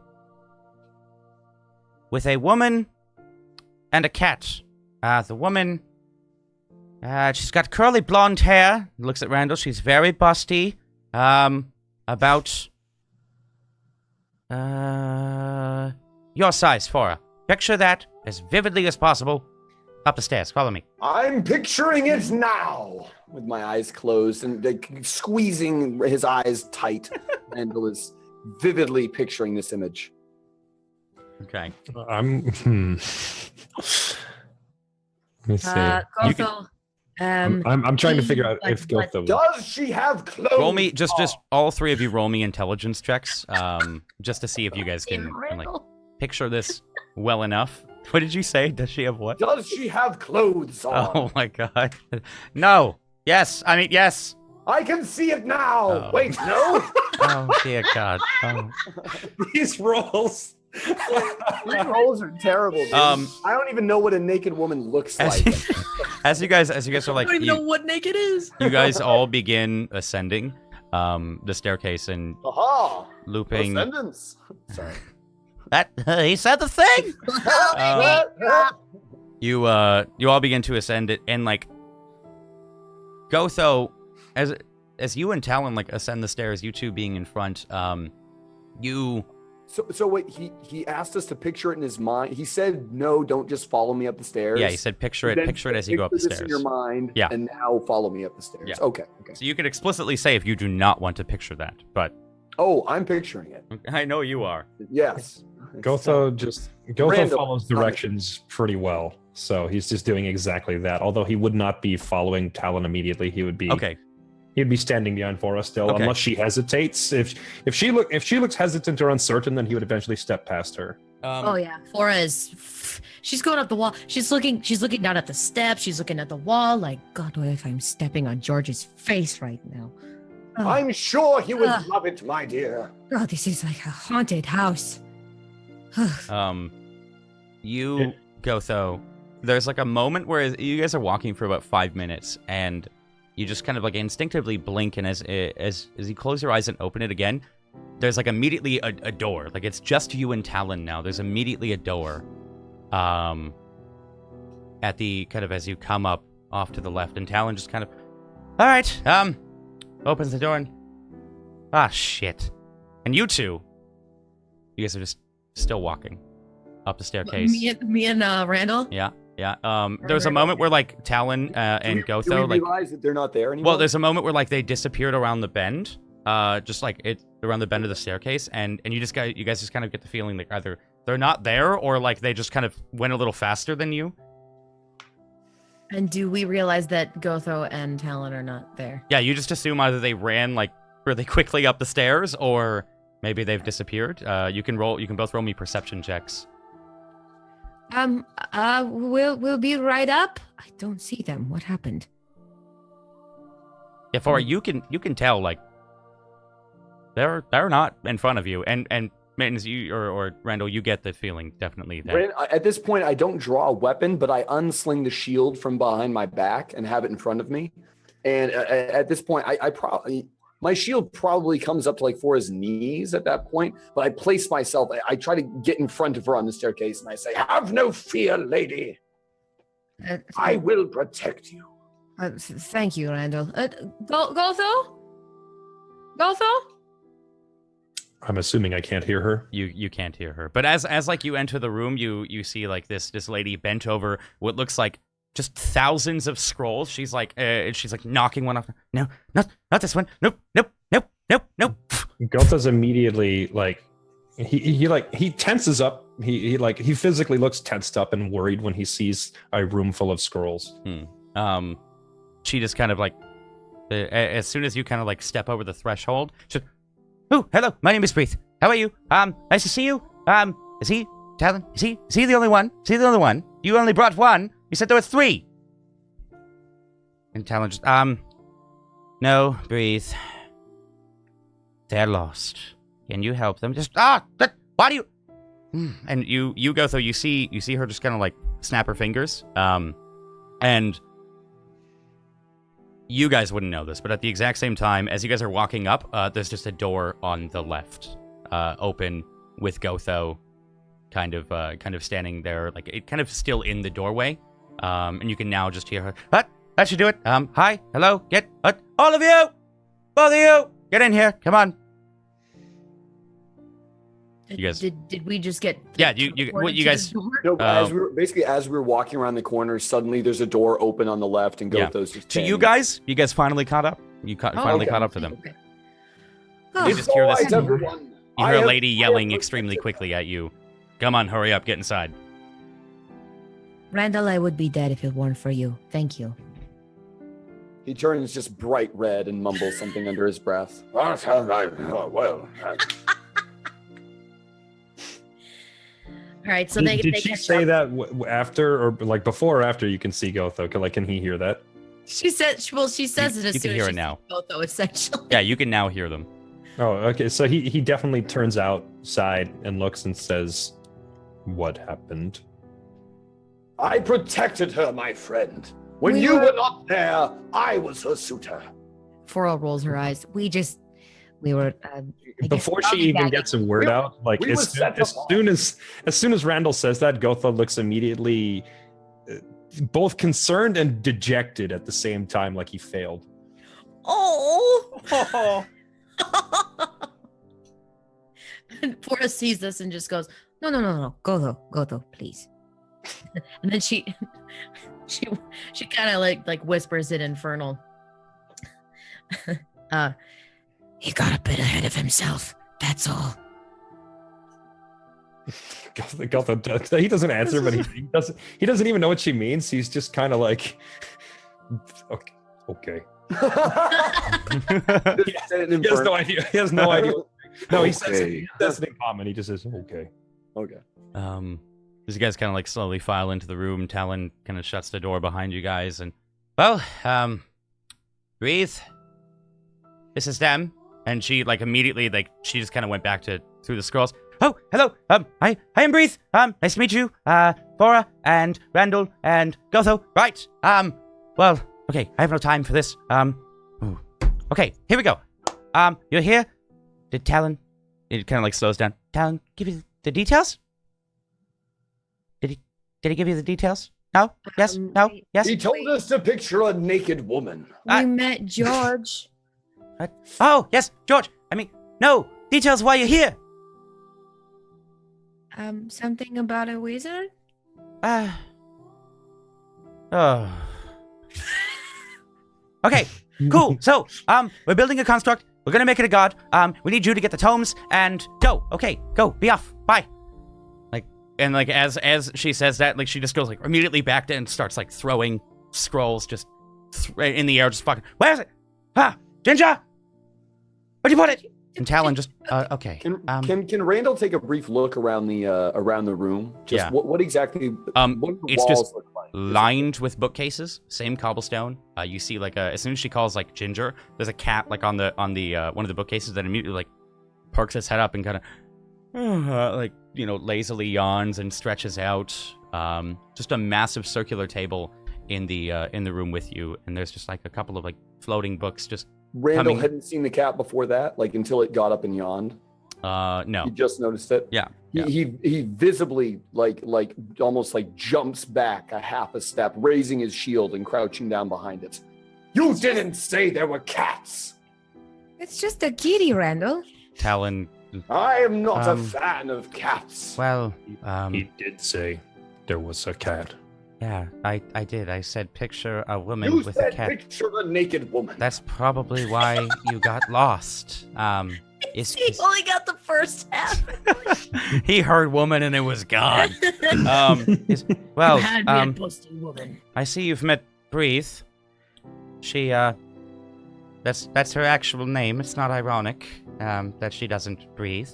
with a woman and a cat. The woman, she's got curly blonde hair. Looks at Randall. She's very busty. About your size, Fora. Picture that as vividly as possible. Up the stairs. Follow me. I'm picturing it now, with my eyes closed and squeezing his eyes tight. Randall is vividly picturing this image. Okay. Let me see. Gotho, I'm trying to figure out if Gotho. Does she have clothes? Roll me, just all three of you roll me intelligence checks, just to see if you guys can like picture this well enough. What did you say? Does she have what? Does she have clothes on? Oh my god. No. Yes. I mean, yes. I can see it now. Oh. Wait, no. Oh dear God. Oh. These rolls. These rolls are terrible. Dude. I don't even know what a naked woman looks As, like. as you guys are like, I don't even know what naked is. you guys all begin ascending the staircase and Aha! looping. Ascendance. Sorry. That he said the thing. You all begin to ascend it, and like Gotho, as you and Talon like ascend the stairs, you two being in front, you. So wait, he asked us to picture it in his mind. He said, "No, don't just follow me up the stairs." Yeah, he said picture it as you go up the Picture this stairs. in your mind. Yeah. And now follow me up the stairs. Yeah. Okay. So you could explicitly say if you do not want to picture that, but Oh, I'm picturing it. I know you are. Yes. Gotho Randall. follows directions pretty well, so he's just doing exactly that. Although he would not be following Talon immediately, he would be He'd be standing behind Fora still, Okay. unless she hesitates. If she looks hesitant or uncertain, then he would eventually step past her. Oh yeah, Fora is. She's going up the wall. She's looking down at the steps. She's looking at the wall. Like, God, what if I'm stepping on George's face right now? Oh, I'm sure he would love it, my dear. God, this is like a haunted house. You, Gotho, there's like a moment where you guys are walking for about 5 minutes, and you just kind of like instinctively blink, and as you close your eyes and open it again, there's like immediately a door. Like it's just you and Talon now. There's immediately a door. At the kind of as you come up off to the left, and Talon just kind of, all right, opens the door and shit. And you two, you guys are just still walking up the staircase. Me and Randall. Yeah. There's a moment where like Talon and Do Gotho we like. realize that they're not there anymore? Well, there's a moment where like they disappeared around the bend, just like it around the bend of the staircase, and you guys just kind of get the feeling like either they're not there or like they just kind of went a little faster than you. And do we realize that Gotho and Talon are not there? Yeah, you just assume either they ran like really quickly up the stairs or maybe they've disappeared. You can both roll me perception checks. We'll be right up. I don't see them. What happened? Yeah, Fora, you can tell like they're not in front of you, and Mittens, you or Randall, you get the feeling definitely that At this point, I don't draw a weapon, but I unsling the shield from behind my back and have it in front of me. And at this point, I probably my shield probably comes up to like Fora's knees at that point. But I place myself. I try to get in front of her on the staircase, and I say, "Have no fear, lady. I will protect you." Thank you, Randall. Gotho? I'm assuming I can't hear her. you can't hear her. But as like you enter the room, you see like this lady bent over what looks like just thousands of scrolls. She's like knocking one off. No, not this one. Nope. Gotha's immediately like he tenses up. He physically looks tensed up and worried when he sees a room full of scrolls. She just kind of like as soon as you kind of like step over the threshold, she, "Oh, hello, my name is Breath. How are you? Nice to see you. Is he Talon? Is he the only one? Is he the only one? You only brought one. You said there were 3. And Talon just, no, Breathe. They're lost. Can you help them? Just, Why do you? And you go through. You see her just kind of like snap her fingers. And you guys wouldn't know this, but at the exact same time, as you guys are walking up, there's just a door on the left, open, with Gotho kind of standing there, like it kind of still in the doorway. And you can now just hear her. That should do it. Hi, hello, all of you, both of you, get in here. Come on. You guys. Did we just get? Yeah, you guys. No, as we were walking around the corner, suddenly there's a door open on the left, and Gotho's just. To you guys finally caught up. Finally caught up to them. Okay. You just hear this. Everyone. You hear a lady yelling extremely quickly at you. Come on, hurry up, get inside. Randall, I would be dead if it weren't for you. Thank you. He turns just bright red and mumbles something under his breath. All right, so Did they she catch say up. that after, or like before or after you can see Gotho? Like, can he hear that? She said, well, she says it as you soon can hear as it she now. sees Gotho, essentially. Yeah, you can now hear them. Oh, okay. So he definitely turns outside and looks and says, "What happened?" I protected her, my friend. When you were not there, I was her suitor. Fora rolls her eyes. We were. Before she even gets a word out, like as soon as Randall says that, Gotho looks immediately both concerned and dejected at the same time, like he failed. Oh. And Fora sees this and just goes, No. Gotho, please. and then she kind of like whispers it infernal. He got a bit ahead of himself. That's all. Gotho, he doesn't answer, but he doesn't even know what she means. He's just kind of like, okay. He has no idea. He has no idea. No, he says it in common. He just says, okay. As you guys kind of like slowly file into the room, Talon kind of shuts the door behind you guys, and well, breathe. This is them. And she like immediately like she just kind of went back to through the scrolls. Oh, hello. I am Breathe. Nice to meet you. Fora and Randall and Gotho. Right. Well, okay. I have no time for this. Ooh. Okay. Here we go. You're here. Did Talon? It kind of like slows down. Talon, give you the details? Did he give you the details? No? Yes? No? Yes? He told us to picture a naked woman. We met George. What? Oh, yes, George. I mean, no. Details why you're here. Something about a wizard? Oh. Okay, cool. So, we're building a construct. We're gonna make it a god. We need you to get the tomes and go. Okay, go. Be off. Bye. And as she says that, like she just goes like immediately back and starts like throwing scrolls just in the air, just fucking. Where is it? Ginger, where'd you put it? And Talon just okay. Can Randall take a brief look around the room? Just yeah. What exactly? What do the it's walls just look like? lined with bookcases, same cobblestone. You see like as soon as she calls like Ginger, there's a cat like on the one of the bookcases that immediately like perks its head up and kind of like lazily yawns and stretches out. Just a massive circular table in the room with you, and there's just like a couple of like floating books just. Randall hadn't seen the cat before that, like until it got up and yawned. No. He just noticed it. Yeah. He visibly like almost like jumps back a half a step, raising his shield and crouching down behind it. You didn't say there were cats. It's just a kitty, Randall. Talon. I am not a fan of cats. Well, he did say there was a cat. Yeah, I did. I said picture a woman You with said a cat. picture a naked woman. That's probably why you got lost. He only got the first half. He heard woman and it was gone. Woman. I see you've met Breathe. She that's her actual name. It's not ironic that she doesn't breathe.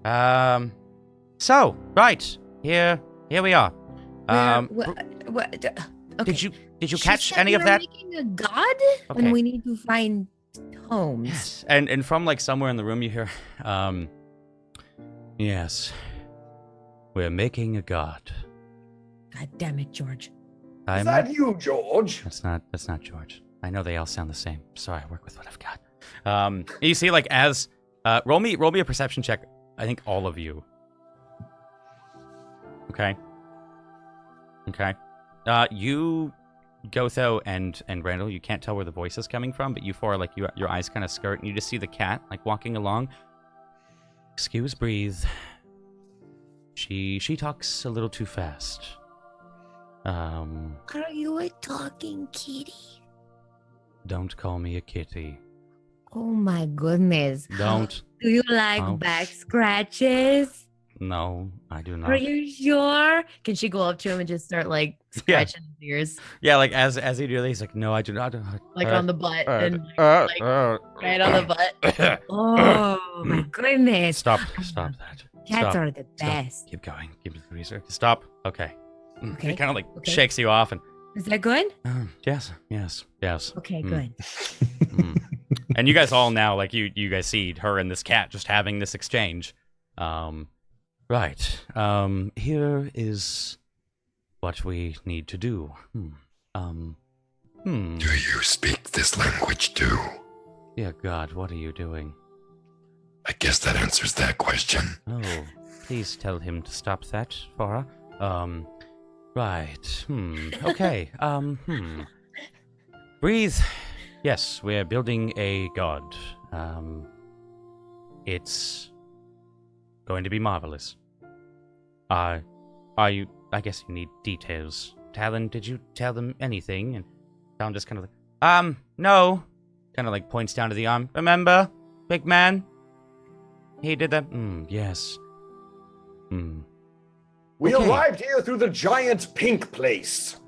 So right here we are. Okay. Did you She catch said any of we're that? Making a god, Okay. and we need to find homes. Yes. And from like somewhere in the room you hear Yes. We're making a god. God damn it, George. Is that you, George? That's not George. I know they all sound the same. Sorry, I work with what I've got. You see, like, as roll me a perception check. I think all of you. Okay. You, Gotho and Randall, you can't tell where the voice is coming from, but you four, like, your eyes kind of skirt, and you just see the cat, like, walking along. Excuse breathe. She talks a little too fast. Are you a talking kitty? Don't call me a kitty. Oh my goodness. Don't. Do you like Oh. back scratches? No, I do not. Are you sure? Can she go up to him and just start like scratching his ears, Yeah, like as you do that, he's like, no, I do not. like on the butt and like right on the butt? Oh my goodness. Stop that. Cats Stop. are the Stop. best. Keep going. Keep the freezer. Stop. Okay. Okay. It kind of like Okay. shakes you off and. Is that good? Yes. Okay, Mm. good. And you guys all now, like you guys see her and this cat just having this exchange. Right. Here is what we need to do. Do you speak this language too? Dear God, what are you doing? I guess that answers that question. Oh, please tell him to stop that, Farah. Right. Okay. Breathe. Yes, we're building a god. It's going to be marvelous. Are you? I guess you need details. Talon, did you tell them anything? And Talon just kind of like, no. Kind of like points down to the arm. Remember, big man? He did that. Yes. We Okay. arrived here through the giant pink place.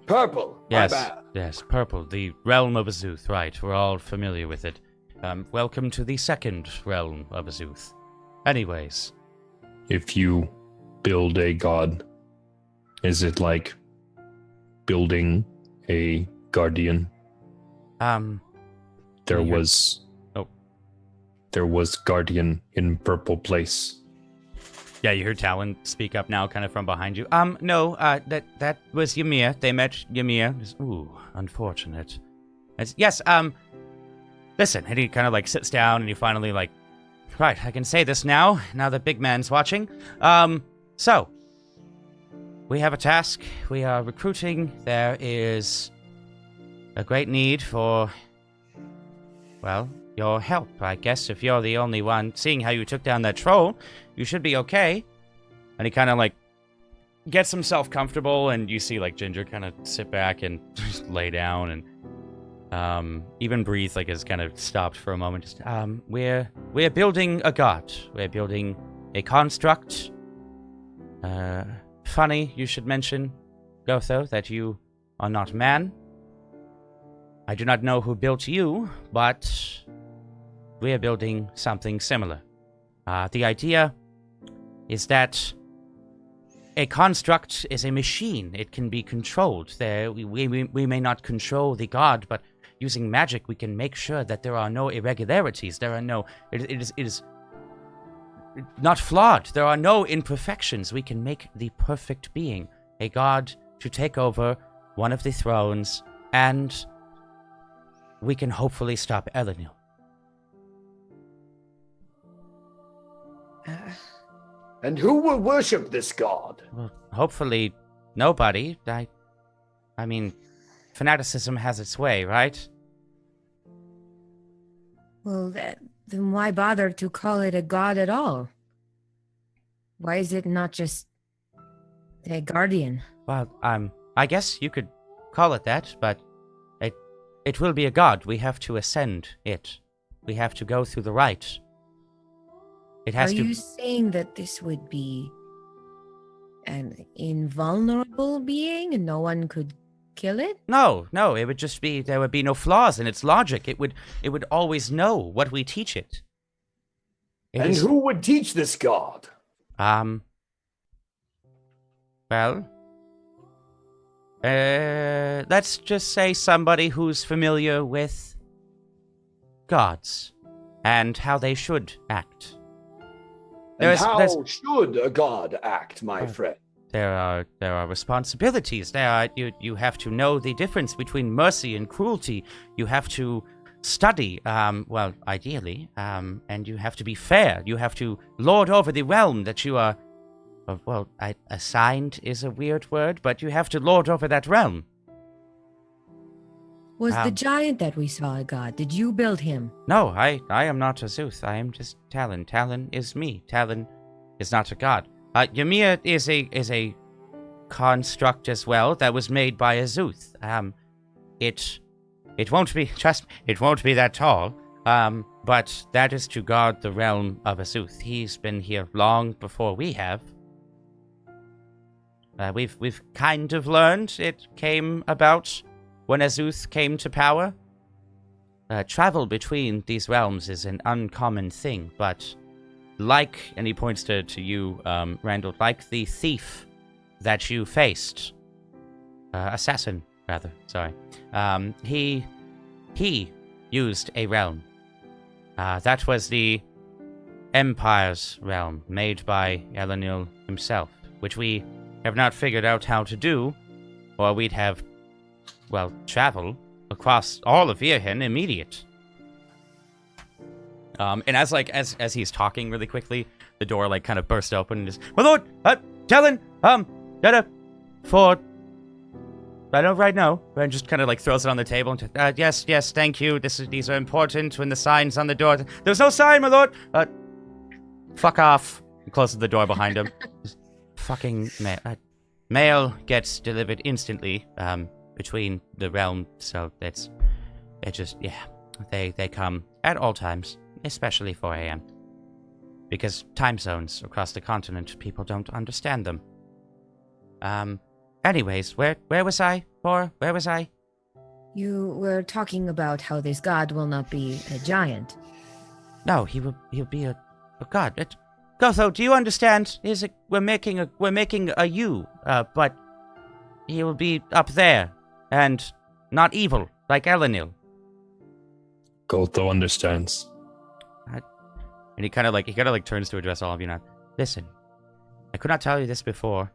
Purple. Yes, My bad. yes, purple, the realm of Azuth, right, we're all familiar with it. Welcome to the second realm of Azuth. Anyways, If you build a god, is it like building a guardian? There you- was. Oh. There was guardian in purple place. yeah, you heard Talon speak up now, kind of from behind you. No, that was Ymir. They met Ymir. Ooh, unfortunate. Yes, listen, and he kind of like sits down and he finally like, right, I can say this now that Big Man's watching. So, we have a task. We are recruiting. There is a great need for, well, your help, I guess, if you're the only one. Seeing how you took down that troll, you should be okay. And he kind of like gets himself comfortable, and you see like Ginger kind of sit back and just lay down, and even Breathe like is kind of stopped for a moment. Just, we're building a god. We're building a construct. Funny you should mention, Gotho, that you are not man. I do not know who built you, but we're building something similar. The idea is that a construct is a machine. It can be controlled. We may not control the god, but using magic, we can make sure that there are no irregularities. There are no. It is not flawed. There are no imperfections. We can make the perfect being, a god to take over one of the thrones, and we can hopefully stop Elenil. And who will worship this god? Well, hopefully nobody. I mean, fanaticism has its way, right? Well, then why bother to call it a god at all? Why is it not just a guardian? Well, I guess you could call it that, but it will be a god. We have to ascend it. We have to go through the rite. It has Are to. you saying that this would be an invulnerable being and no one could kill it? No, it would just be, there would be no flaws in its logic. It would always know what we teach it. And who would teach this god? Well, let's just say somebody who's familiar with gods and how they should act. And how should a god act, my friend? There are responsibilities. You have to know the difference between mercy and cruelty. You have to study, well, ideally, and you have to be fair. You have to lord over the realm that you are, well, assigned is a weird word, but you have to lord over that realm. Was the giant that we saw a god? Did you build him? No, I am not a Zeus. I am just Talon. Talon is me. Talon is not a god. Ymir is a construct as well that was made by a Zeus. It won't be, trust me, it won't be that tall. But that is to guard the realm of a Zeus. He's been here long before we have. We've kind of learned it came about when Azuth came to power. Travel between these realms is an uncommon thing, but like, and he points to you, Randall, like the thief that you faced, assassin, rather, sorry, he used a realm. That was the Empire's realm, made by Elenil himself, which we have not figured out how to do, or we'd have, well, travel across all of Virhen immediate. And as he's talking really quickly, the door kind of burst open and just, my lord, Talon, for, I don't right now, and just kind of throws it on the table and just, yes, thank you. These are important when the sign's on the door. There's no sign, my lord. Fuck off. He closes the door behind him. Fucking mail gets delivered instantly, between the realm, so they come at all times, especially 4 a.m. Because time zones across the continent, people don't understand them. Anyways, where was I? Where was I? You were talking about how this god will not be a giant. No, he'll be a god. Gotho, do you understand? We're making a you, but he will be up there. And not evil, like Elenil. Gotho understands. And he kind of turns to address all of you now. Listen, I could not tell you this before,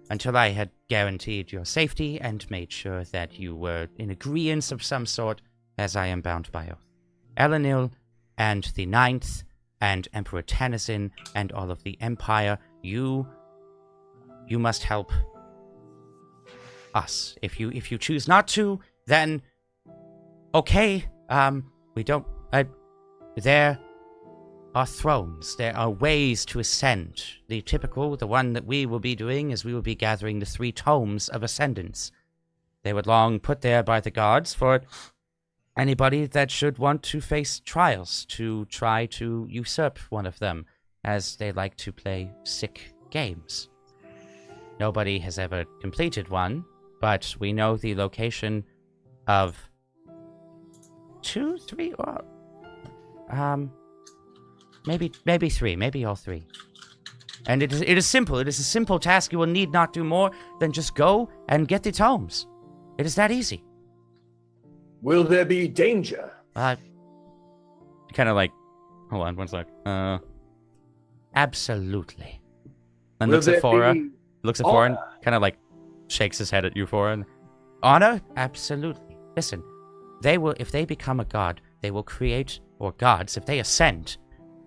until I had guaranteed your safety and made sure that you were in agreeance of some sort, as I am bound by oath. Elenil and the Ninth and Emperor Tennyson and all of the Empire, you must help us. If you choose not to, then okay. We don't. There are thrones. There are ways to ascend. The one that we will be doing is we will be gathering the 3 tomes of Ascendance. They were long put there by the gods for anybody that should want to face trials to try to usurp one of them, as they like to play sick games. Nobody has ever completed one, but we know the location of 2, 3, or maybe 3, maybe all 3. And it is simple. It is a simple task. You will need not do more than just go and get the tomes. It is that easy. Will there be danger? Kind of hold on one sec. Absolutely. And looks at Fora. Looks at Fora and kind of shakes his head at you, Fora. And honor? Absolutely. Listen, if they become a god, they will create, or gods, if they ascend,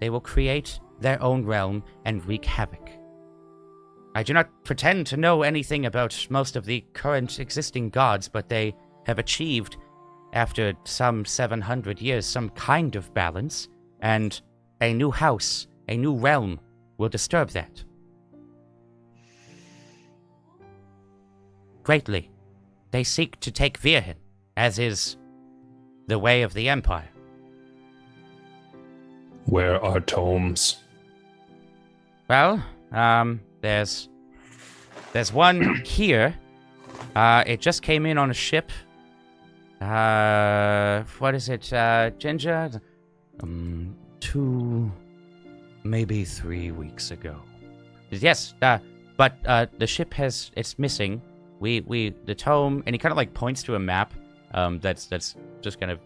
they will create their own realm and wreak havoc. I do not pretend to know anything about most of the current existing gods, but they have achieved, after some 700 years, some kind of balance, and a new house, a new realm, will disturb that. Greatly. They seek to take Virhen, as is the way of the Empire. Where are tomes? Well, there's one here. It just came in on a ship. What is it, Ginger? 2, maybe 3 weeks ago. Yes, but the ship it's missing. The tome, and he kind of points to a map. That's just kind of,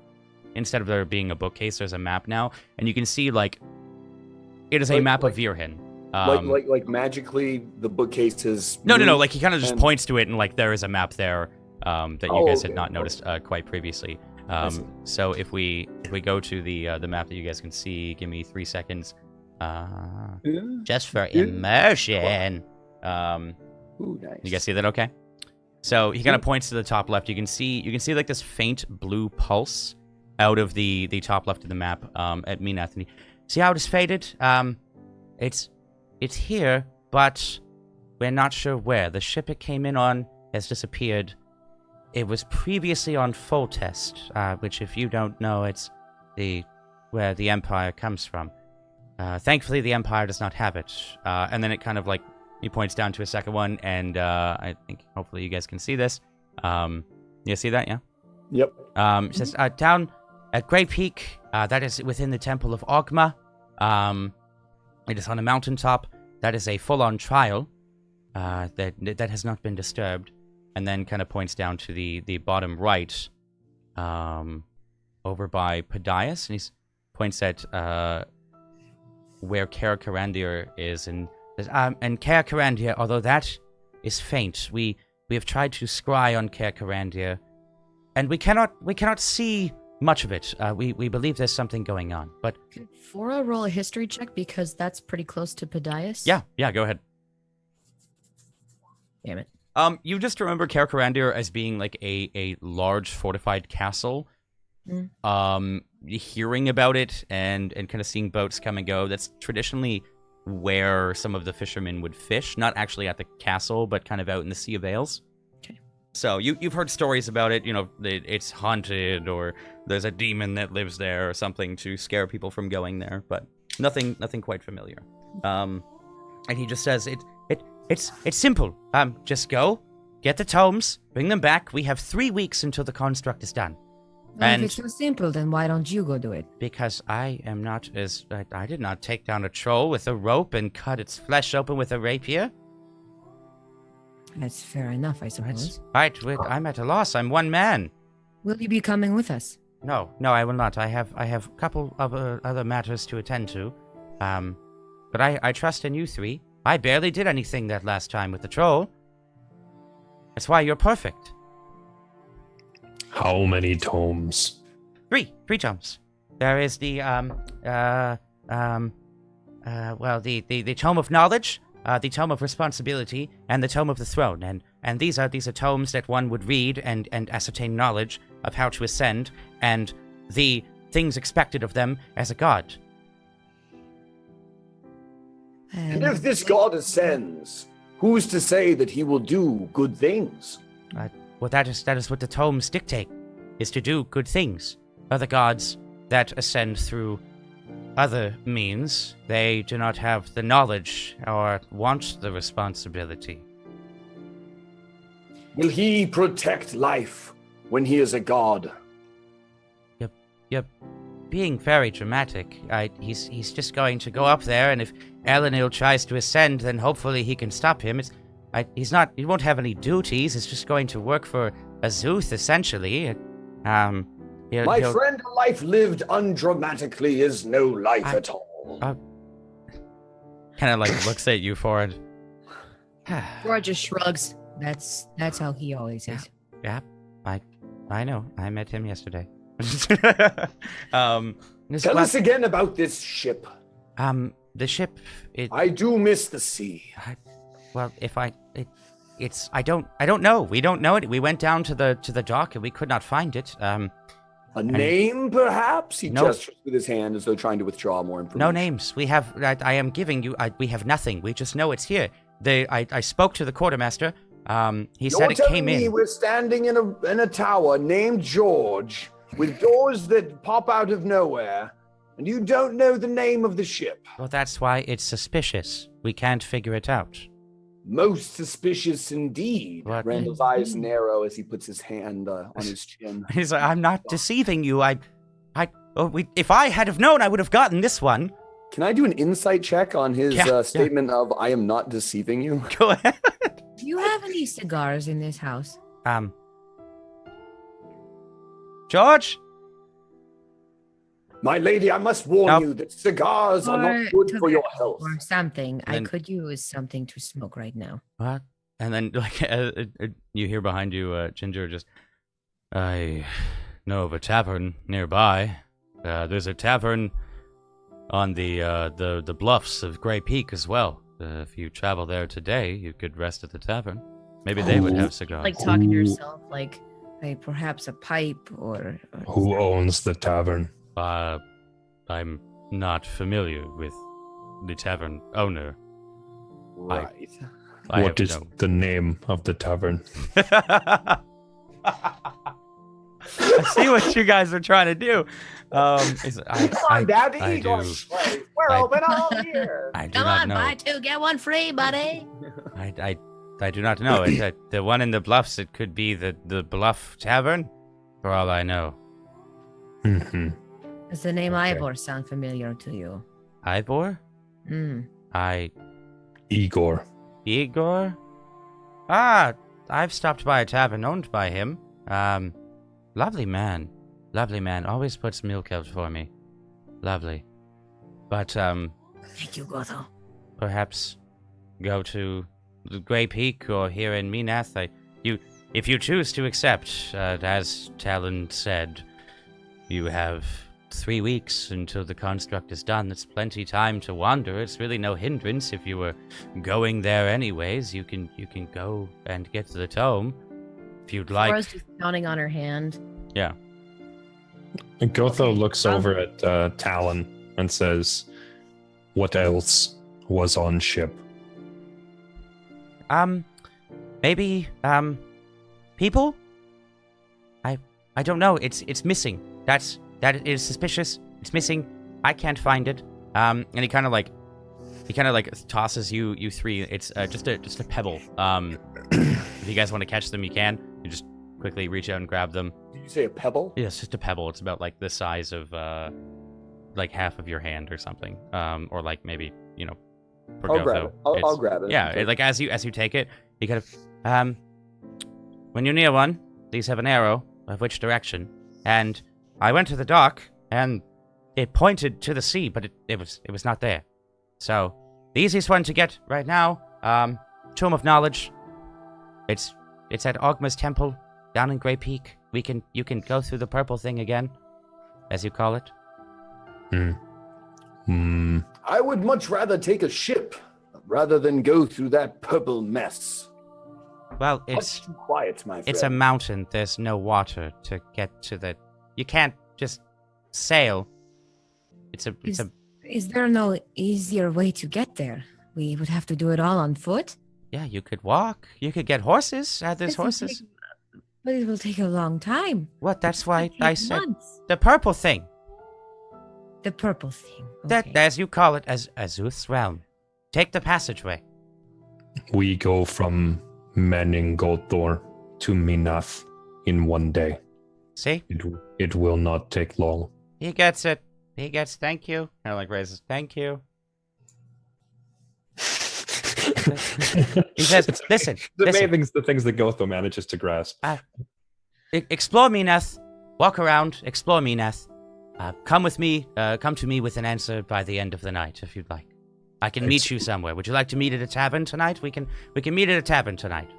instead of there being a bookcase, there's a map now, and you can see It is a map of Virhin. Like magically, the bookcase is. No. Like he kind of just points to it, and like there is a map there that you guys had not noticed quite previously. So if we go to the map that you guys can see, give me 3 seconds. Just for immersion. Ooh, nice. You guys see that? Okay. So he kind of points to the top left. You can see like this faint blue pulse out of the top left of the map at me, Anthony. See how it is faded? It's here, but we're not sure where. The ship it came in on has disappeared. It was previously on full test, which if you don't know, it's where the Empire comes from. Thankfully, the Empire does not have it. And then it kind of like, he points down to a second one, and I think hopefully you guys can see this. You see that, yeah? Yep. It says, down at Great Peak, that is within the Temple of Ogma. It is on a mountaintop. That is a full-on trial that has not been disturbed. And then kind of points down to the bottom right, over by Podias, and he points at where Karakarandir is, and Karakarandir, although that is faint, we have tried to scry on Karakarandir, and we cannot see much of it. We believe there's something going on, but Can Fora roll a history check because that's pretty close to Podias? yeah, go ahead. Damn it. You just remember Karakarandir as being like a large fortified castle. Hearing about it and kind of seeing boats come and go, that's traditionally where some of the fishermen would fish, not actually at the castle, but kind of out in the Sea of Ales. Okay. So you've heard stories about it, it's haunted, or there's a demon that lives there or something to scare people from going there, but nothing quite familiar. And he just says it's simple. Just go, get the tomes, bring them back. We have 3 weeks until the construct is done. Well, And if it's so simple, then why don't you go do it? because I did not take down a troll with a rope and cut its flesh open with a rapier. That's fair enough, I suppose. Right, I'm at a loss. I'm one man. Will you be coming with us? No, I will not. I have a couple of other matters to attend to. But I trust in you three. I barely did anything that last time with the troll. That's why you're perfect. How many tomes? 3 tomes. There is the tome of knowledge, the tome of responsibility, and the tome of the throne. And these are tomes that one would read and ascertain knowledge of how to ascend and the things expected of them as a god. And if this god ascends, who's to say that he will do good things? Well, that is what the tomes dictate, is to do good things. Other gods that ascend through other means, they do not have the knowledge or want the responsibility. Will he protect life when he is a god? You're being very dramatic. He's just going to go up there, and if Elenil tries to ascend, then hopefully he can stop him. He won't have any duties. He's just going to work for Azuth, essentially. My friend, a life lived undramatically is no life at all. Kind of like looks at you, Ford. Fora just shrugs. That's how he always is. Yeah, I know. I met him yesterday. Tell us again about this ship. The ship. I do miss the sea. I don't know. We don't know it. We went down to the dock and we could not find it. A name, perhaps? He gestures with his hand as though trying to withdraw more information. No names. We have. I am giving you. We have nothing. We just know it's here. I spoke to the quartermaster. He said it came in. We're standing in a tower named George, with doors that pop out of nowhere, and you don't know the name of the ship. Well, that's why it's suspicious. We can't figure it out. Most suspicious indeed. What? Randall's eyes narrow as he puts his hand on his chin. He's like, I'm not deceiving you. If I had have known, I would have gotten this one. Can I do an insight check on his statement of "I am not deceiving you"? Go ahead. Do you have any cigars in this house? George? My lady, I must warn Nope. you that cigars are Or not good to for your get- health. Or something. I Then- could use something to smoke right now. What? And then, like, you hear behind you, Ginger just, I know of a tavern nearby. There's a tavern on the bluffs of Grey Peak as well. If you travel there today, you could rest at the tavern. Maybe they would have cigars. Like talking to Ooh. yourself, like, Perhaps a pipe or Who owns the tavern? I'm not familiar with the tavern owner. Right. I What have is no- the name of the tavern? I see what you guys are trying to do. Come on, Daddy. I Igor, do. play. We're I- open all year. I do come not on, know. buy two, get one free, buddy. I do not know. The one in the bluffs, it could be the Bluff Tavern, for all I know. Mm-hmm. does the name Okay. Ivor sound familiar to you? Ivor? Mm. Igor. Igor? Ah, I've stopped by a tavern owned by him. Lovely man. Lovely man. Always puts milk out for me. Lovely. But, Thank you, Gotho. perhaps go to the Grey Peak or here in Minath. If you choose to accept, as Talon said, you have 3 weeks until the construct is done. That's plenty time to wander. It's really no hindrance. If you were going there anyways, you can go and get to the tome if you'd like. Laura's just counting on her hand. Yeah. And Gotho Okay, looks over at Talon and says, "What else was on ship?" Maybe people? I don't know. It's missing. That is suspicious. It's missing. I can't find it. And he kind of like tosses you three. It's just a pebble. If you guys want to catch them, you can. You just quickly reach out and grab them. Did you say a pebble? Yeah, it's just a pebble. It's about like the size of like half of your hand or something. Or like maybe for I'll grab Gotho, it. I'll it's- grab it. Yeah, like as you take it, you kind of when you're near one, these have an arrow of which direction. And I went to the dock and it pointed to the sea, but it was not there. So the easiest one to get right now, Tomb of Knowledge. It's at Ogma's temple down in Grey Peak. You can go through the purple thing again, as you call it. I would much rather take a ship rather than go through that purple mess. Well, Much it's too quiet, my friend. It's a mountain. There's no water to get to the. You can't just sail. It's a. Is there no easier way to get there? We would have to do it all on foot? Yeah, you could walk. You could get horses. There's This will horses. But it will take a long time. What? That's It why could I take said months. the purple thing. The purple thing. That, Okay. as you call it, as Azuth's realm. Take the passageway. We go from Meningolthor to Minath in one day. See, It will not take long. he gets it. He gets. Thank you. Kind of like raises. Thank you. He says, It's "Listen, It's listen. amazing the things that Gotho manages to grasp. Explore Minath. Walk around. Explore Minath. Come with me. Come to me with an answer by the end of the night, if you'd like. I can meet you somewhere. Would you like to meet at a tavern tonight? We can meet at a tavern tonight.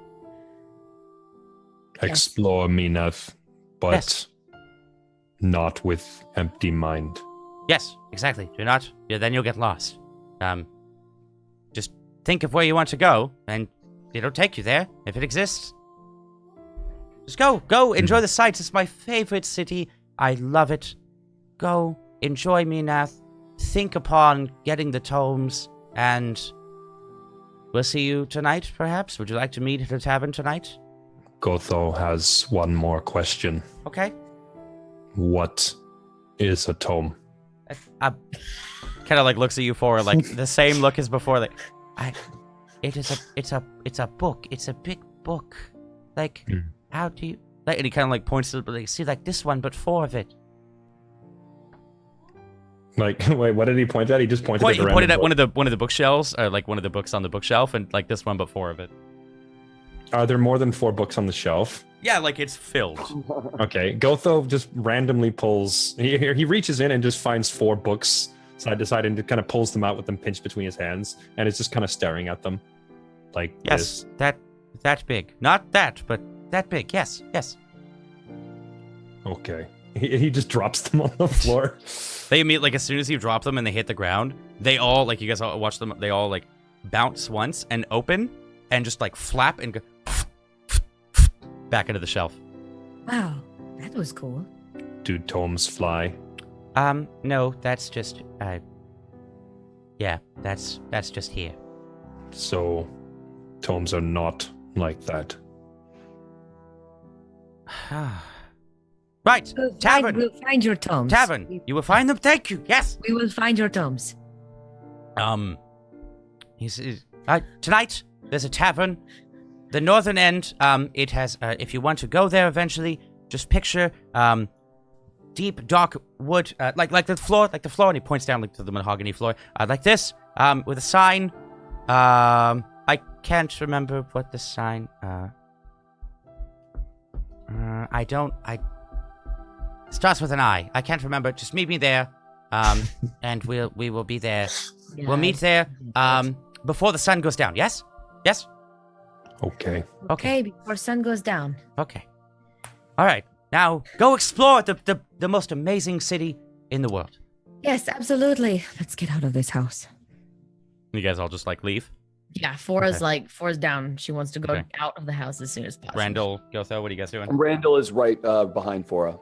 Explore Minath, but Yes. not with empty mind. Yes, exactly. Do not. Yeah, then you'll get lost. Just think of where you want to go, and it'll take you there if it exists. Just go. Enjoy the sights. It's my favorite city. I love it. Go. Enjoy Minath. Think upon getting the tomes, and we'll see you tonight, perhaps. Would you like to meet at a tavern tonight? Gotho has one more question. Okay. What is a tome? Kind of like looks at you for like the same look as before. Like, it's a book. It's a big book. Like, how do you like? And he kind of like points to like, see, like this one, but 4 of it. Like, wait, what did he point at? He just pointed He at a pointed random at book. one of the bookshelves, or like one of the books on the bookshelf, and like this one, but 4 of it. Are there more than 4 books on the shelf? Yeah, like it's filled. Okay, Gotho just randomly pulls. He reaches in and just finds 4 books side to side and kind of pulls them out with them pinched between his hands, and is just kind of staring at them, like Yes, this. that big. Not that, but that big. Yes, yes. Okay. He just drops them on the floor. They immediately, like, as soon as you drop them and they hit the ground, they all, like, you guys all watch them, they all, like, bounce once and open and just, like, flap and go back into the shelf. Wow, that was cool. Do tomes fly? No, that's just, yeah, that's just here. So, tomes are not like that. Right, tavern. We'll find your tomes. Tavern. You will find them. Thank you. Yes. We will find your tomes. Tonight there's a tavern. The northern end. It has. If you want to go there eventually, just picture deep dark wood, like the floor, and he points down like to the mahogany floor, like this, with a sign. I can't remember what the sign. It starts with an I. I can't remember. Just meet me there, and we will be there. Yeah, We'll meet there, before the sun goes down. Yes, yes. Okay. Okay, before sun goes down. Okay. All right. Now go explore the most amazing city in the world. Yes, absolutely. Let's get out of this house. You guys all just like leave. Yeah, Fora's down. She wants to go Okay. out of the house as soon as possible. Randall, Gotho, what are you guys doing? Randall is right behind Fora.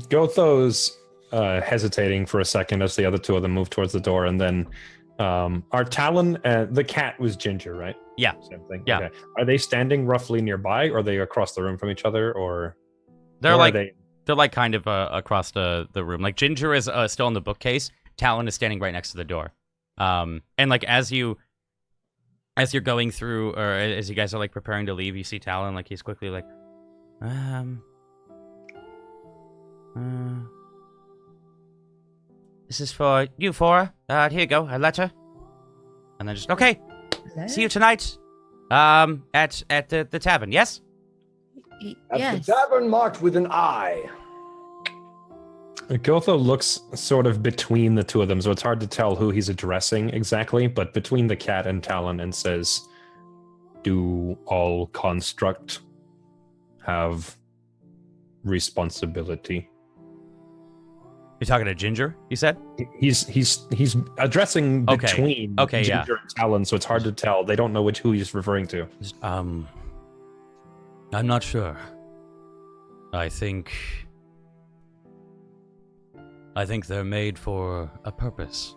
Gotho's hesitating for a second as the other 2 of them move towards the door, and then our Talon, the cat was Ginger, right? Yeah. Same thing. Yeah. Okay. Are they standing roughly nearby, or are they across the room from each other, or They're or are like they... they're like kind of across the room. Like Ginger is still in the bookcase. Talon is standing right next to the door. And like as you're going through, or as you guys are like preparing to leave, you see Talon like he's quickly like, this is for you, Fora. Here you go, a letter. And then just okay. See you tonight. At the tavern. Yes. At Yes. the tavern marked with an I. Gotho looks sort of between the 2 of them, so it's hard to tell who he's addressing exactly, but between the cat and Talon, and says, do all construct have responsibility? You're talking to Ginger, you said? He's addressing Okay. between Okay, yeah. Ginger and Talon, so it's hard to tell. They don't know who he's referring to. I'm not sure. I think they're made for a purpose.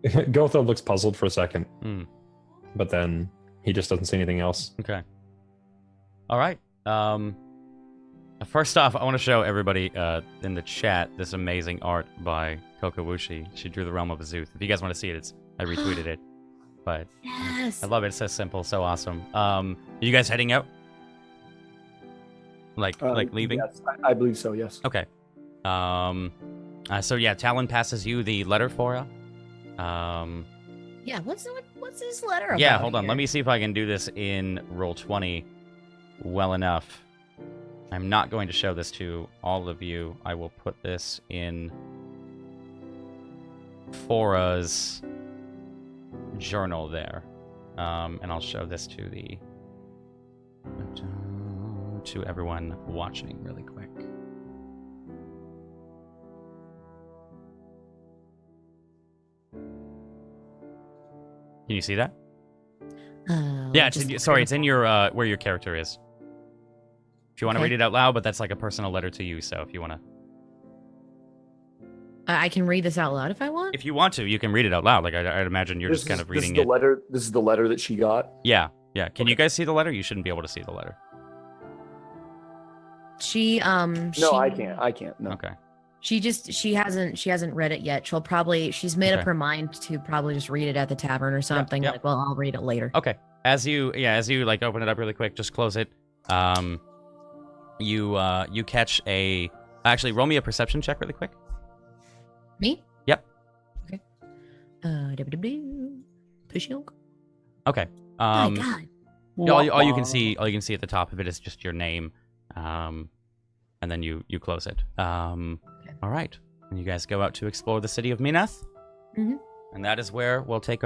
Gotho looks puzzled for a second, Hmm. but then he just doesn't say anything else. Okay. All right. First off, I want to show everybody in the chat this amazing art by Kokowushi. She drew the Realm of Azuth. If you guys want to see it, I retweeted it. But Yes. I love it. It's so simple, so awesome. Are you guys heading out? Like leaving? Yes, I believe so. Yes. Okay. So yeah, Talon passes you the letter for you. Yeah. What's this letter about? Yeah, hold on. here? Let me see if I can do this in Roll20 well enough. I'm not going to show this to all of you. I will put this in Fora's journal there. And I'll show this to everyone watching really quick. Can you see that? Yeah, it's in your where your character is. If you want to Okay. read it out loud, but that's like a personal letter to you. So if you want to, I can read this out loud if I want. you can read it out loud. Like I'd imagine you're just kind of reading this is it. the letter. This is the letter that she got. Yeah. Can you guys see the letter? You shouldn't be able to see the letter. She No, I can't. I can't. No. Okay. She hasn't read it yet. She's made up Okay. her mind to probably just read it at the tavern or something. yep. Like, well, I'll read it later. Okay. As you like open it up really quick, just close it. You catch a. Actually, roll me a perception check really quick. Me? Yep. Okay. Pushing. Okay. My God. Yeah, all you can see at the top of it is just your name, and then you close it. All right, and you guys go out to explore the city of Minath, Mhm. and that is where we'll take our